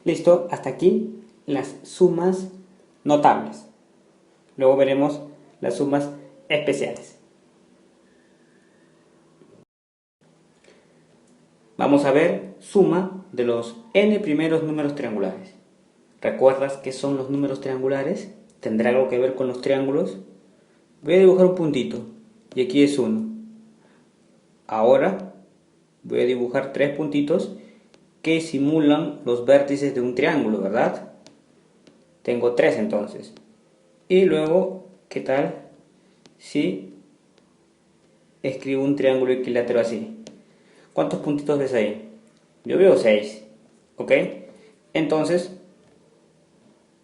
Listo, hasta aquí las sumas notables. Luego veremos las sumas especiales. Vamos a ver suma de los n primeros números triangulares. ¿Recuerdas qué son los números triangulares? ¿Tendrá algo que ver con los triángulos? Voy a dibujar un puntito y aquí es 1. Ahora voy a dibujar 3 puntitos que simulan los vértices de un triángulo, ¿verdad? Tengo 3 entonces. Y luego, ¿qué tal si escribo un triángulo equilátero así. ¿Cuántos puntitos ves ahí? Yo veo 6, ¿ok? Entonces,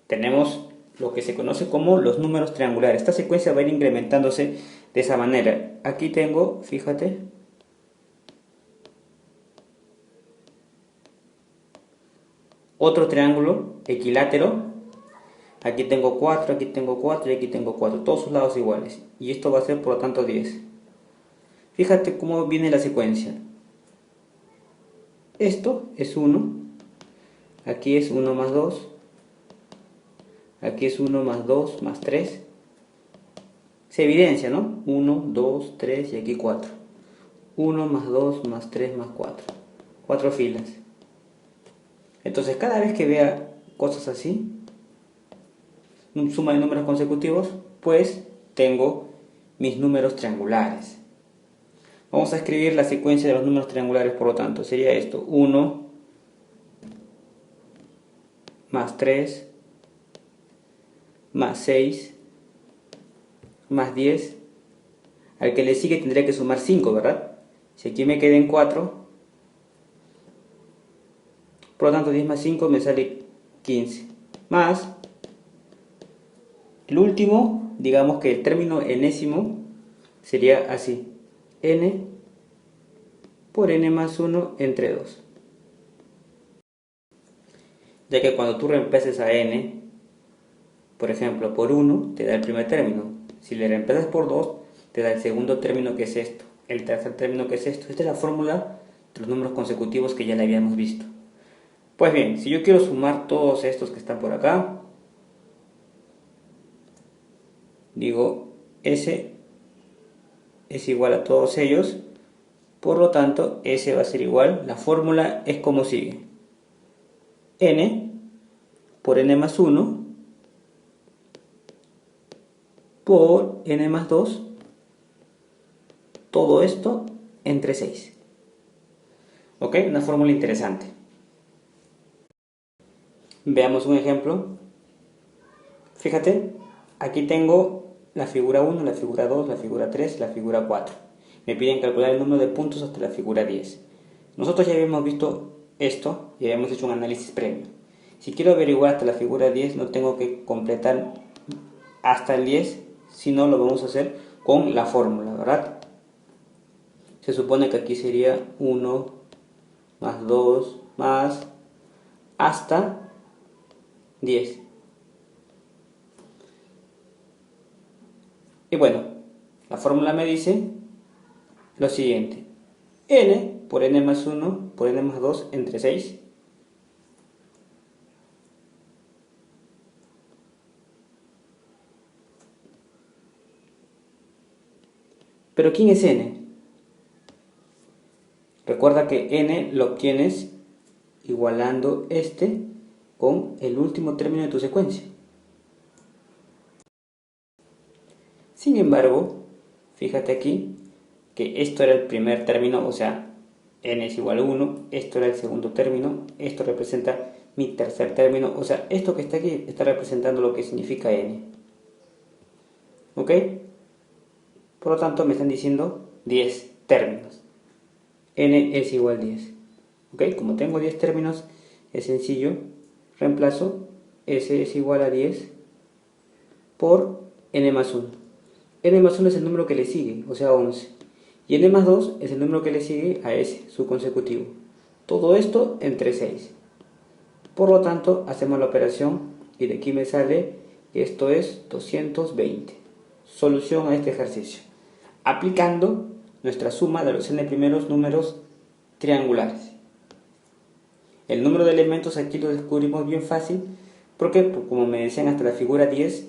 tenemos lo que se conoce como los números triangulares. Esta secuencia va a ir incrementándose de esa manera. Aquí tengo, fíjate, otro triángulo equilátero. Aquí tengo 4, aquí tengo 4 y aquí tengo 4. Todos sus lados iguales. Y esto va a ser por lo tanto 10. Fíjate cómo viene la secuencia. Esto es 1. Aquí es 1 más 2. Aquí es 1 más 2 más 3. Se evidencia, ¿no? 1, 2, 3 y aquí 4. 1 más 2 más 3 más 4. 4 filas. Entonces cada vez que vea cosas así, suma de números consecutivos, pues tengo mis números triangulares. Vamos a escribir la secuencia de los números triangulares, por lo tanto, sería esto: 1 más 3 más 6 más 10. Al que le sigue tendría que sumar 5, ¿verdad? Si aquí me quedan 4, por lo tanto 10 más 5 me sale 15. Más el último, digamos que el término enésimo sería así: n por n más 1 entre 2. Ya que cuando tú reemplaces a n, por ejemplo, por 1, te da el primer término. Si le reemplazas por 2, te da el segundo término, que es esto. El tercer término, que es esto. Esta es la fórmula de los números consecutivos que ya la habíamos visto. Pues bien, si yo quiero sumar todos estos que están por acá, digo S es igual a todos ellos, por lo tanto S va a ser igual. La fórmula es como sigue: n por n más 1 por n más 2, todo esto entre 6. ¿Ok? Una fórmula interesante. Veamos un ejemplo. Fíjate, aquí tengo la figura 1, la figura 2, la figura 3, la figura 4. Me piden calcular el número de puntos hasta la figura 10. Nosotros ya habíamos visto esto y habíamos hecho un análisis previo. Si quiero averiguar hasta la figura 10, no tengo que completar hasta el 10, sino lo vamos a hacer con la fórmula, ¿verdad? Se supone que aquí sería 1 más 2 más hasta 10. Y bueno, la fórmula me dice lo siguiente: n por n más 1 por n más 2 entre 6. ¿Pero quién es n? Recuerda que n lo obtienes igualando este con el último término de tu secuencia. Sin embargo, fíjate aquí que esto era el primer término, o sea, n es igual a 1, esto era el segundo término, esto representa mi tercer término, o sea, esto que está aquí está representando lo que significa n. ¿Ok? Por lo tanto, me están diciendo 10 términos. N es igual a 10. ¿Ok? Como tengo 10 términos, es sencillo. Reemplazo S es igual a 10 por n más 1. N más 1 es el número que le sigue, o sea 11. Y n más 2 es el número que le sigue a ese, su consecutivo. Todo esto entre 6. Por lo tanto, hacemos la operación y de aquí me sale que esto es 220. Solución a este ejercicio, aplicando nuestra suma de los n primeros números triangulares. El número de elementos aquí lo descubrimos bien fácil, porque pues, como me decían hasta la figura 10,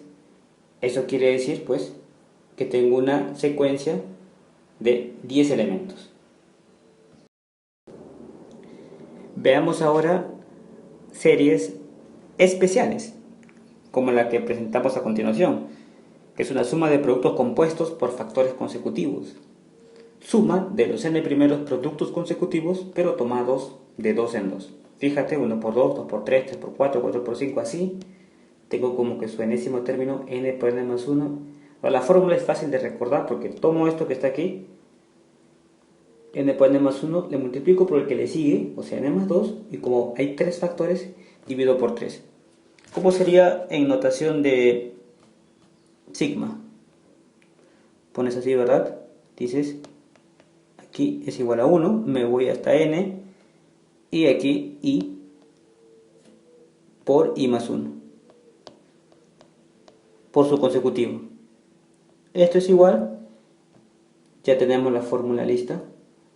eso quiere decir pues que tengo una secuencia de 10 elementos. Veamos ahora series especiales, como la que presentamos a continuación, que es una suma de productos compuestos por factores consecutivos. Suma de los n primeros productos consecutivos, pero tomados de 2 en 2. Fíjate, 1 por 2, 2 por 3, 3 por 4, 4 por 5, así. Tengo como que su enésimo término, n por n más 1. Ahora, la fórmula es fácil de recordar porque tomo esto que está aquí, n por n más 1 le multiplico por el que le sigue, o sea n más 2, y como hay 3 factores, divido por 3. ¿Cómo sería en notación de sigma? Pones así, ¿verdad? Dices, aquí es igual a 1, me voy hasta n, y aquí i por i más 1, por su consecutivo. Esto es igual, ya tenemos la fórmula lista,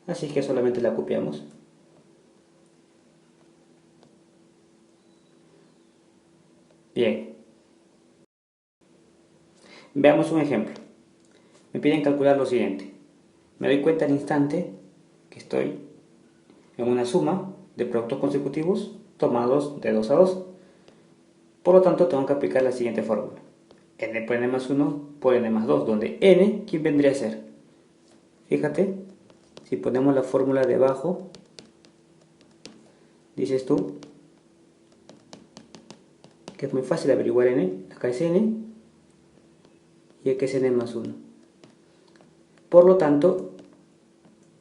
así que solamente la copiamos. Bien. Veamos un ejemplo. Me piden calcular lo siguiente. Me doy cuenta al instante que estoy en una suma de productos consecutivos tomados de 2 a 2. Por lo tanto, tengo que aplicar la siguiente fórmula. N por n más 1 por n más 2, donde n, ¿quién vendría a ser? Fíjate, si ponemos la fórmula debajo, dices tú que es muy fácil averiguar n. Acá es n y aquí es n más 1. Por lo tanto,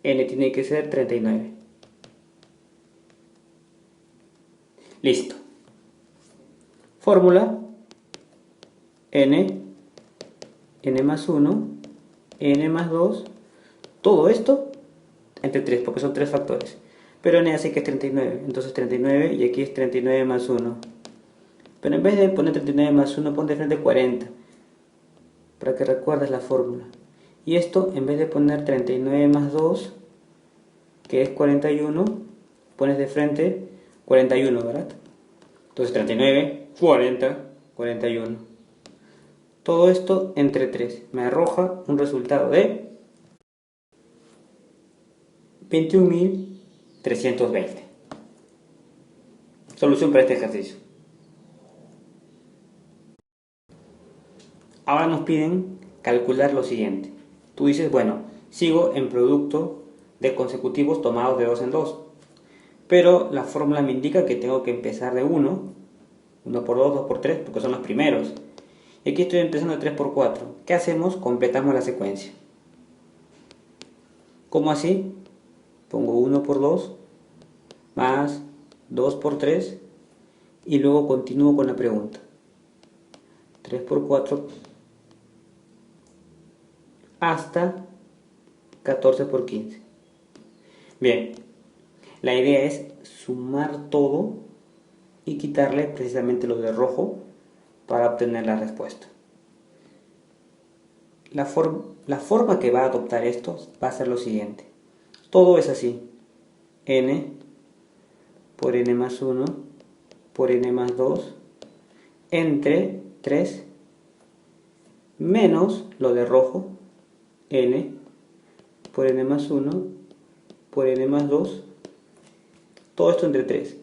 n tiene que ser 39. Listo. Fórmula n, n más 1, n más 2, todo esto entre 3, porque son 3 factores. Pero n hace que es 39, entonces 39 y aquí es 39 más 1. Pero en vez de poner 39 más 1, pon de frente 40, para que recuerdes la fórmula. Y esto, en vez de poner 39 más 2, que es 41, pones de frente 41, ¿verdad? Entonces 39, 40, 41. Todo esto entre 3 me arroja un resultado de 21.320. Solución para este ejercicio. Ahora nos piden calcular lo siguiente. Tú dices, bueno, sigo en producto de consecutivos tomados de 2 en 2. Pero la fórmula me indica que tengo que empezar de 1, 1 por 2, 2 por 3, porque son los primeros. Y aquí estoy empezando de 3 por 4. ¿Qué hacemos? Completamos la secuencia. ¿Cómo así? Pongo 1 por 2 más 2 por 3 y luego continúo con la pregunta. 3 por 4 hasta 14 por 15. Bien, la idea es sumar todo y quitarle precisamente lo de rojo para obtener la respuesta. La forma que va a adoptar esto va a ser lo siguiente. Todo es así. N por n más 1 por n más 2 entre 3 menos lo de rojo, n por n más 1 por n más 2, todo esto entre 3.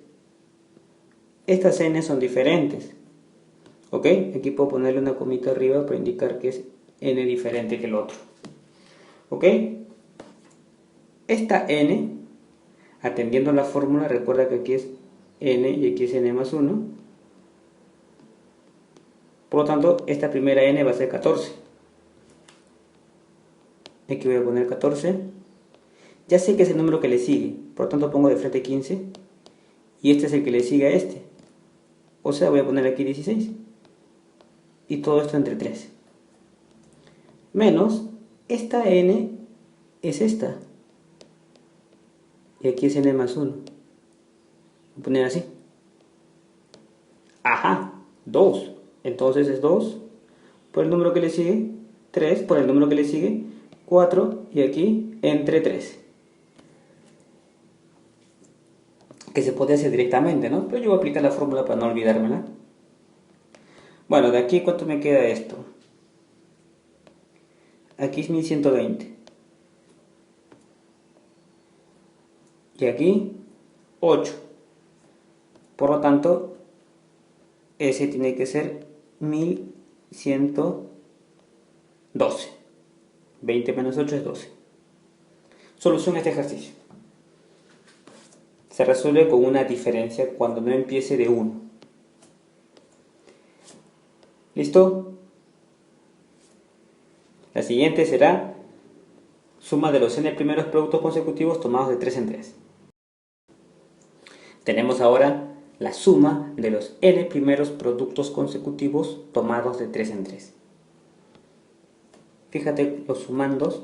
Estas n son diferentes, ¿ok? Aquí puedo ponerle una comita arriba para indicar que es n diferente que el otro, ¿ok? Esta n, atendiendo a la fórmula, recuerda que aquí es n y aquí es n más 1. Por lo tanto, esta primera n va a ser 14. Aquí voy a poner 14. Ya sé que es el número que le sigue, por lo tanto pongo de frente 15. Y este es el que le sigue a este. O sea, voy a poner aquí 16. Y todo esto entre 3. Menos, esta n es esta. Y aquí es n más 1. Voy a poner así. Ajá, 2. Entonces es 2 por el número que le sigue, 3 por el número que le sigue, 4 y aquí entre 3. Que se puede hacer directamente, ¿no? Pero yo voy a aplicar la fórmula para no olvidármela. Bueno, de aquí, ¿cuánto me queda esto? Aquí es 1120. Y aquí 8. Por lo tanto, ese tiene que ser 1112. 20 menos 8 es 12. Solución a este ejercicio. Se resuelve con una diferencia cuando no empiece de 1. ¿Listo? La siguiente será Suma de los n primeros productos consecutivos tomados de 3 en 3. Tenemos ahora la suma de los n primeros productos consecutivos tomados de 3 en 3. Fíjate los sumandos,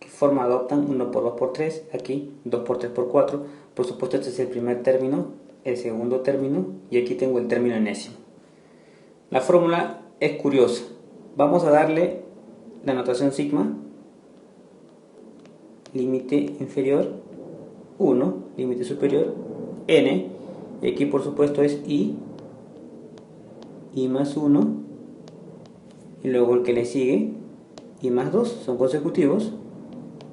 qué forma adoptan: 1 por 2 por 3, aquí 2 por 3 por 4. Por supuesto, este es el primer término, el segundo término, y aquí tengo el término enésimo. La fórmula es curiosa. Vamos a darle la notación sigma, límite inferior 1, límite superior n, y aquí por supuesto es i más 1, y luego el que le sigue, i más 2, son consecutivos.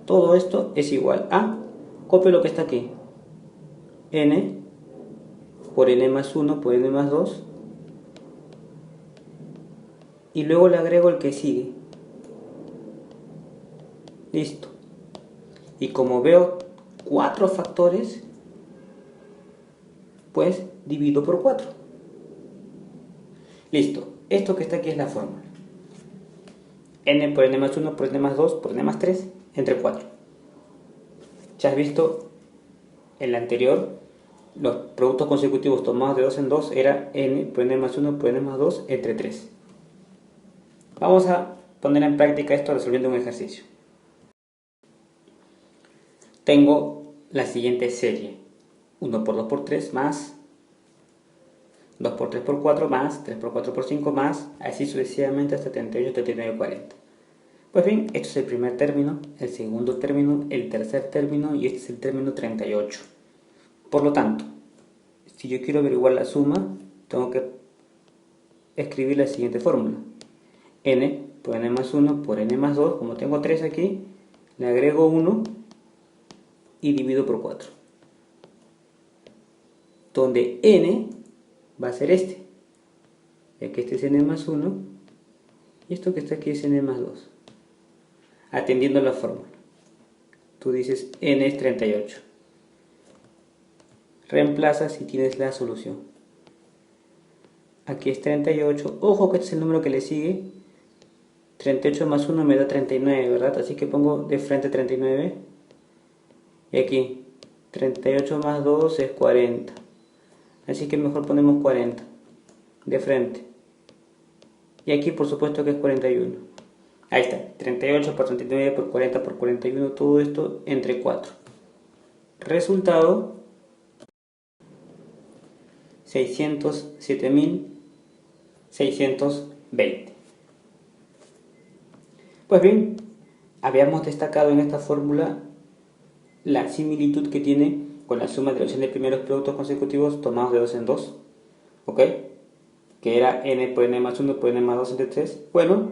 Todo esto es igual a, copio lo que está aquí, n por n más 1 por n más 2, y luego le agrego el que sigue. Listo. Y como veo 4 factores, pues divido por 4. Listo. Esto que está aquí es la fórmula. N por n más 1 por n más 2 por n más 3 entre 4. Ya has visto en la anterior, los productos consecutivos tomados de 2 en 2 era n por n más 1 por n más 2 entre 3. Vamos a poner en práctica esto resolviendo un ejercicio. Tengo la siguiente serie: 1 por 2 por 3 más 2 por 3 por 4 más 3 por 4 por 5 más, así sucesivamente hasta 38, 39, 40. Pues bien, esto es el primer término, el segundo término, el tercer término, y este es el término 38. Por lo tanto, si yo quiero averiguar la suma, tengo que escribir la siguiente fórmula: n por n más 1 por n más 2, como tengo 3 aquí, le agrego 1 y divido por 4. Donde n va a ser este, ya que este es n más 1 y esto que está aquí es n más 2. Atendiendo la fórmula, tú dices n es 38. Reemplazas y tienes la solución. Aquí es 38. Ojo que este es el número que le sigue. 38 más 1 me da 39, ¿verdad? Así que pongo de frente 39. Y aquí 38 más 2 es 40. Así que mejor ponemos 40 de frente. Y aquí por supuesto que es 41. Ahí está, 38 por 39 por 40 por 41, todo esto entre 4. Resultado: 607.620. Pues bien, habíamos destacado en esta fórmula la similitud que tiene con la suma de los n primeros productos consecutivos tomados de 2 en 2, ¿ok? Que era n por n más 1 por n más 2 entre 3. Bueno,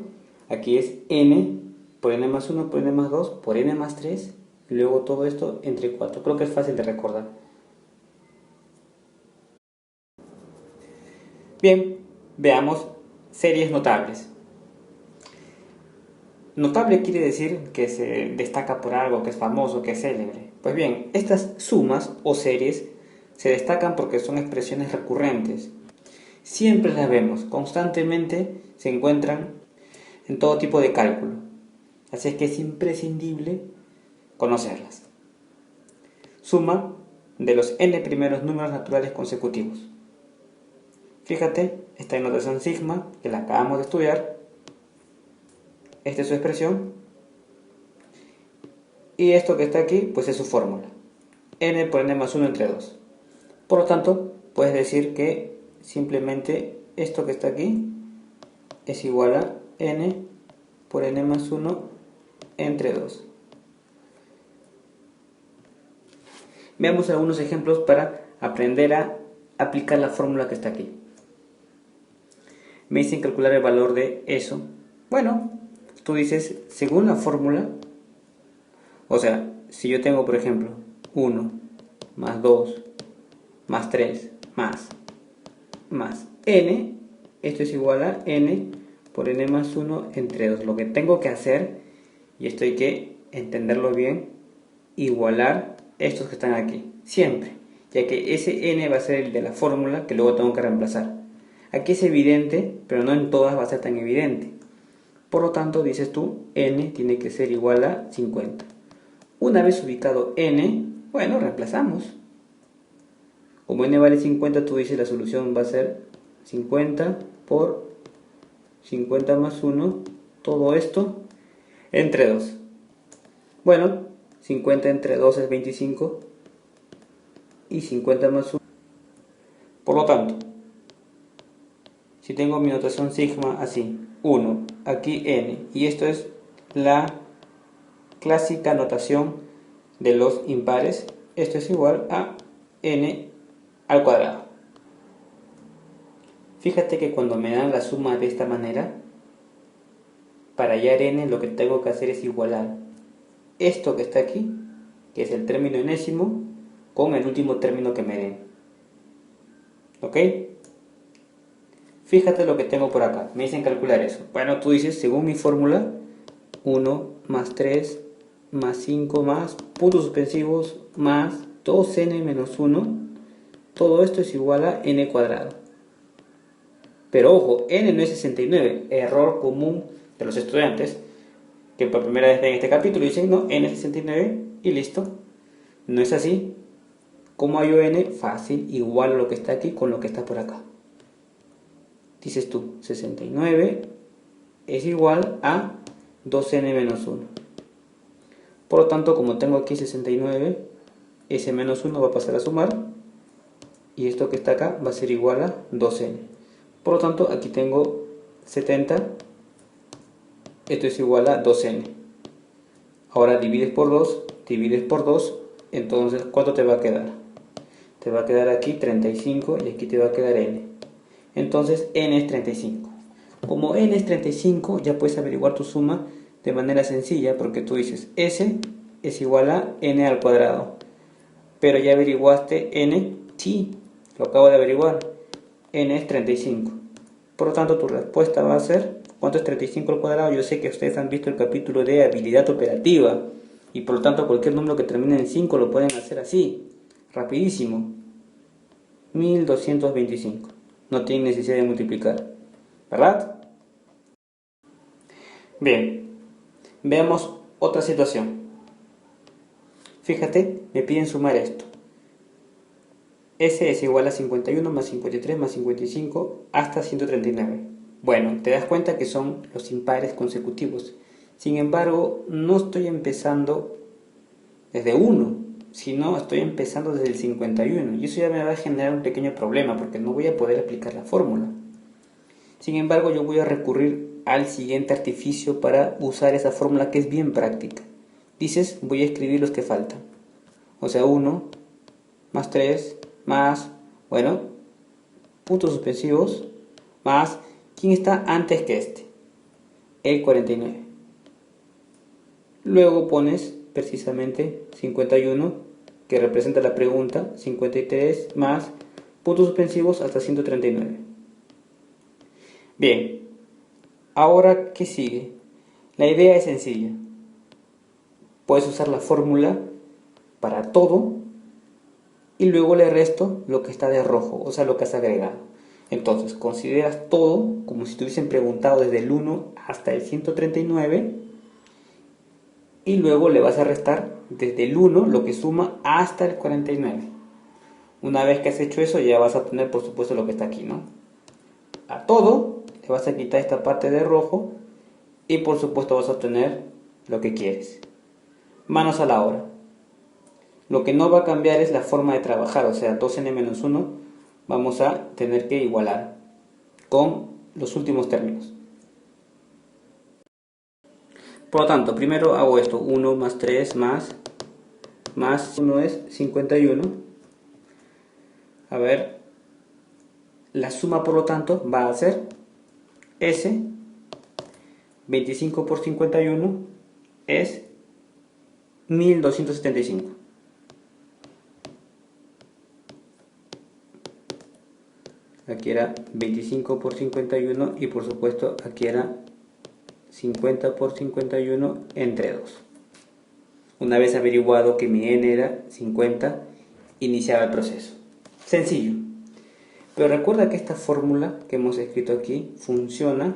aquí es n por n más 1 por n más 2 por n más 3, y luego todo esto entre 4. Creo que es fácil de recordar. Bien, veamos series notables. Notable quiere decir que se destaca por algo, que es famoso, que es célebre. Pues bien, estas sumas o series se destacan porque son expresiones recurrentes. Siempre las vemos, constantemente se encuentran en todo tipo de cálculo. Así es que es imprescindible conocerlas. Suma de los n primeros números naturales consecutivos. Fíjate, esta es notación sigma, que la acabamos de estudiar. Esta es su expresión. Y esto que está aquí, pues es su fórmula. N por n más 1 entre 2. Por lo tanto, puedes decir que simplemente esto que está aquí es igual a n por n más 1 entre 2. Veamos algunos ejemplos para aprender a aplicar la fórmula que está aquí. Me dicen calcular el valor de eso. Bueno, tú dices, según la fórmula, o sea, si yo tengo, por ejemplo, 1 más 2 más 3 más n, esto es igual a n por n más 1 entre 2. Lo que tengo que hacer, y esto hay que entenderlo bien, igualar estos que están aquí, siempre, ya que ese n va a ser el de la fórmula que luego tengo que reemplazar. Aquí es evidente, pero no en todas va a ser tan evidente. Por lo tanto, dices tú, n tiene que ser igual a 50. Una vez ubicado n, bueno, reemplazamos. Como n vale 50, tú dices la solución va a ser 50 por 50 más 1, todo esto entre 2. Bueno, 50 entre 2 es 25 y 50 más 1. Por lo tanto, si tengo mi notación sigma así, 1, aquí n, y esto es la clásica notación de los impares, esto es igual a n al cuadrado. Fíjate que cuando me dan la suma de esta manera, para hallar n lo que tengo que hacer es igualar esto que está aquí, que es el término enésimo, con el último término que me den. ¿Ok? Fíjate lo que tengo por acá. Me dicen calcular eso. Bueno, tú dices, según mi fórmula, 1 más 3 más 5 más puntos suspensivos más 2n menos 1. Todo esto es igual a n cuadrado. Pero ojo, n no es 69. Error común de los estudiantes que por primera vez ven este capítulo y dicen, no, n es 69 y listo. No es así. ¿Cómo hallo n? Fácil, igual a lo que está aquí con lo que está por acá. Dices tú, 69 es igual a 2n menos 1. Por lo tanto, como tengo aquí 69, ese menos 1 va a pasar a sumar. Y esto que está acá va a ser igual a 2n. Por lo tanto, aquí tengo 70. Esto es igual a 2n. Ahora divides por 2, divides por 2. Entonces, ¿cuánto te va a quedar? Te va a quedar aquí 35 y aquí te va a quedar n. Entonces n es 35. Como n es 35, ya puedes averiguar tu suma de manera sencilla, porque tú dices s es igual a n al cuadrado. Pero ya averiguaste n, sí, lo acabo de averiguar. N es 35. Por lo tanto, tu respuesta va a ser, ¿cuánto es 35 al cuadrado? Yo sé que ustedes han visto el capítulo de habilidad operativa, y por lo tanto cualquier número que termine en 5 lo pueden hacer así, rapidísimo. 1225. No tienen necesidad de multiplicar, ¿verdad? Bien, veamos otra situación. Fíjate, me piden sumar esto. S es igual a 51 más 53 más 55 hasta 139. Bueno, te das cuenta que son los impares consecutivos. Sin embargo, no estoy empezando desde 1, sino estoy empezando desde el 51. Y eso ya me va a generar un pequeño problema porque no voy a poder aplicar la fórmula. Sin embargo, yo voy a recurrir al siguiente artificio para usar esa fórmula que es bien práctica. Dices, voy a escribir los que faltan. O sea, 1 más 3 más, bueno, puntos suspensivos, más, ¿quién está antes que este? El 49. Luego pones precisamente 51, que representa la pregunta, 53 más puntos suspensivos hasta 139. Bien, ahora, ¿qué sigue? La idea es sencilla. Puedes usar la fórmula para todo y luego le resto lo que está de rojo, o sea, lo que has agregado. Entonces, consideras todo como si te hubiesen preguntado desde el 1 hasta el 139 y luego le vas a restar desde el 1 lo que suma hasta el 49. Una vez que has hecho eso, ya vas a obtener, por supuesto, lo que está aquí, ¿no? A todo le vas a quitar esta parte de rojo y, por supuesto, vas a obtener lo que quieres. Manos a la obra. Lo que no va a cambiar es la forma de trabajar, o sea, 2n menos 1 vamos a tener que igualar con los últimos términos. Por lo tanto, primero hago esto, 1 más 3 más 1 es 51. A ver, la suma por lo tanto va a ser S, 25 por 51 es 1275. Aquí era 25 por 51 y por supuesto aquí era 50 por 51 entre 2. Una vez averiguado que mi n era 50, iniciaba el proceso. Sencillo. Pero recuerda que esta fórmula que hemos escrito aquí funciona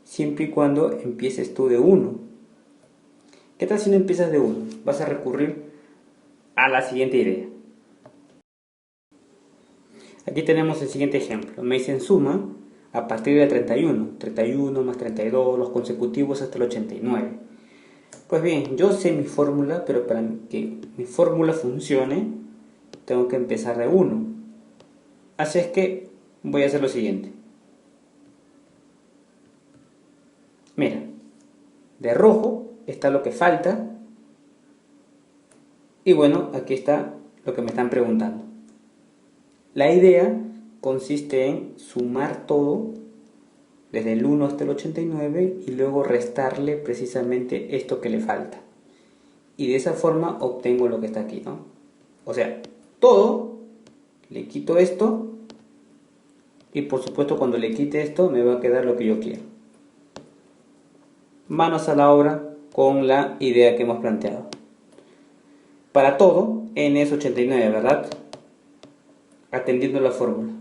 siempre y cuando empieces tú de 1. ¿Qué tal si no empiezas de 1? Vas a recurrir a la siguiente idea. Aquí tenemos el siguiente ejemplo. Me dicen suma a partir del 31. 31 más 32, los consecutivos hasta el 89. Pues bien, yo sé mi fórmula, pero para que mi fórmula funcione, tengo que empezar de 1. Así es que voy a hacer lo siguiente. Mira, de rojo está lo que falta. Y bueno, aquí está lo que me están preguntando. La idea consiste en sumar todo desde el 1 hasta el 89 y luego restarle precisamente esto que le falta. Y de esa forma obtengo lo que está aquí, ¿no? O sea, todo, le quito esto y por supuesto cuando le quite esto me va a quedar lo que yo quiero. Manos a la obra con la idea que hemos planteado. Para todo, n es 89, ¿verdad? Atendiendo la fórmula.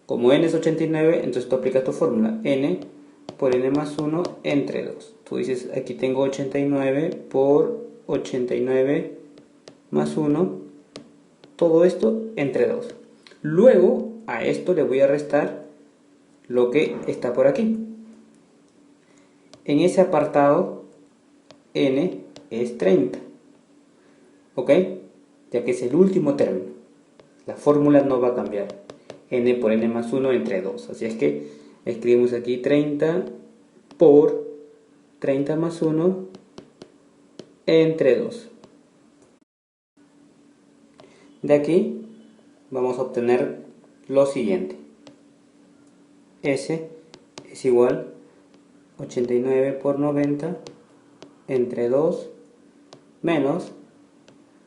Como n es 89, entonces tú aplicas tu fórmula. N por n más 1 entre 2. Tú dices, aquí tengo 89 por 89 más 1. Todo esto entre 2. Luego, a esto le voy a restar lo que está por aquí. En ese apartado, n es 30. ¿Ok? Ya que es el último término. La fórmula no va a cambiar. N por n más 1 entre 2. Así es que escribimos aquí 30 por 30 más 1 entre 2. De aquí vamos a obtener lo siguiente. S es igual a 89 por 90 entre 2 menos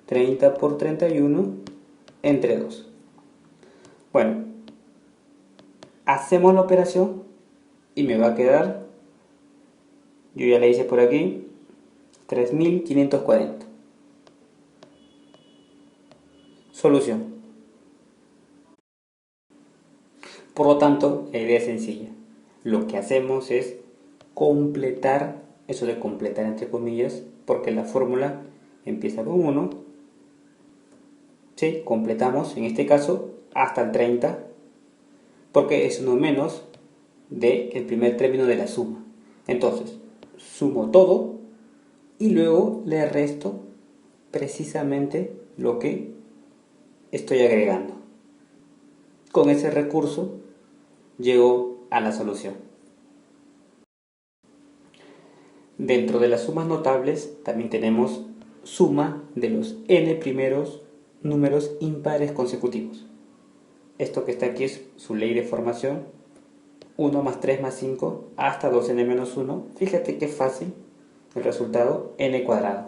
30 por 31 entre 2. Bueno, hacemos la operación y me va a quedar, yo ya la hice por aquí, 3540. Solución. Por lo tanto, la idea es sencilla. Lo que hacemos es completar, eso de completar entre comillas, porque la fórmula empieza con 1. ¿Sí? Completamos, en este caso, hasta el 30, porque es uno menos del primer término de la suma. Entonces, sumo todo y luego le resto precisamente lo que estoy agregando. Con ese recurso llego a la solución. Dentro de las sumas notables también tenemos suma de los n primeros números impares consecutivos. Esto que está aquí es su ley de formación. 1 más 3 más 5 hasta 2n menos 1. Fíjate qué fácil el resultado, n cuadrado.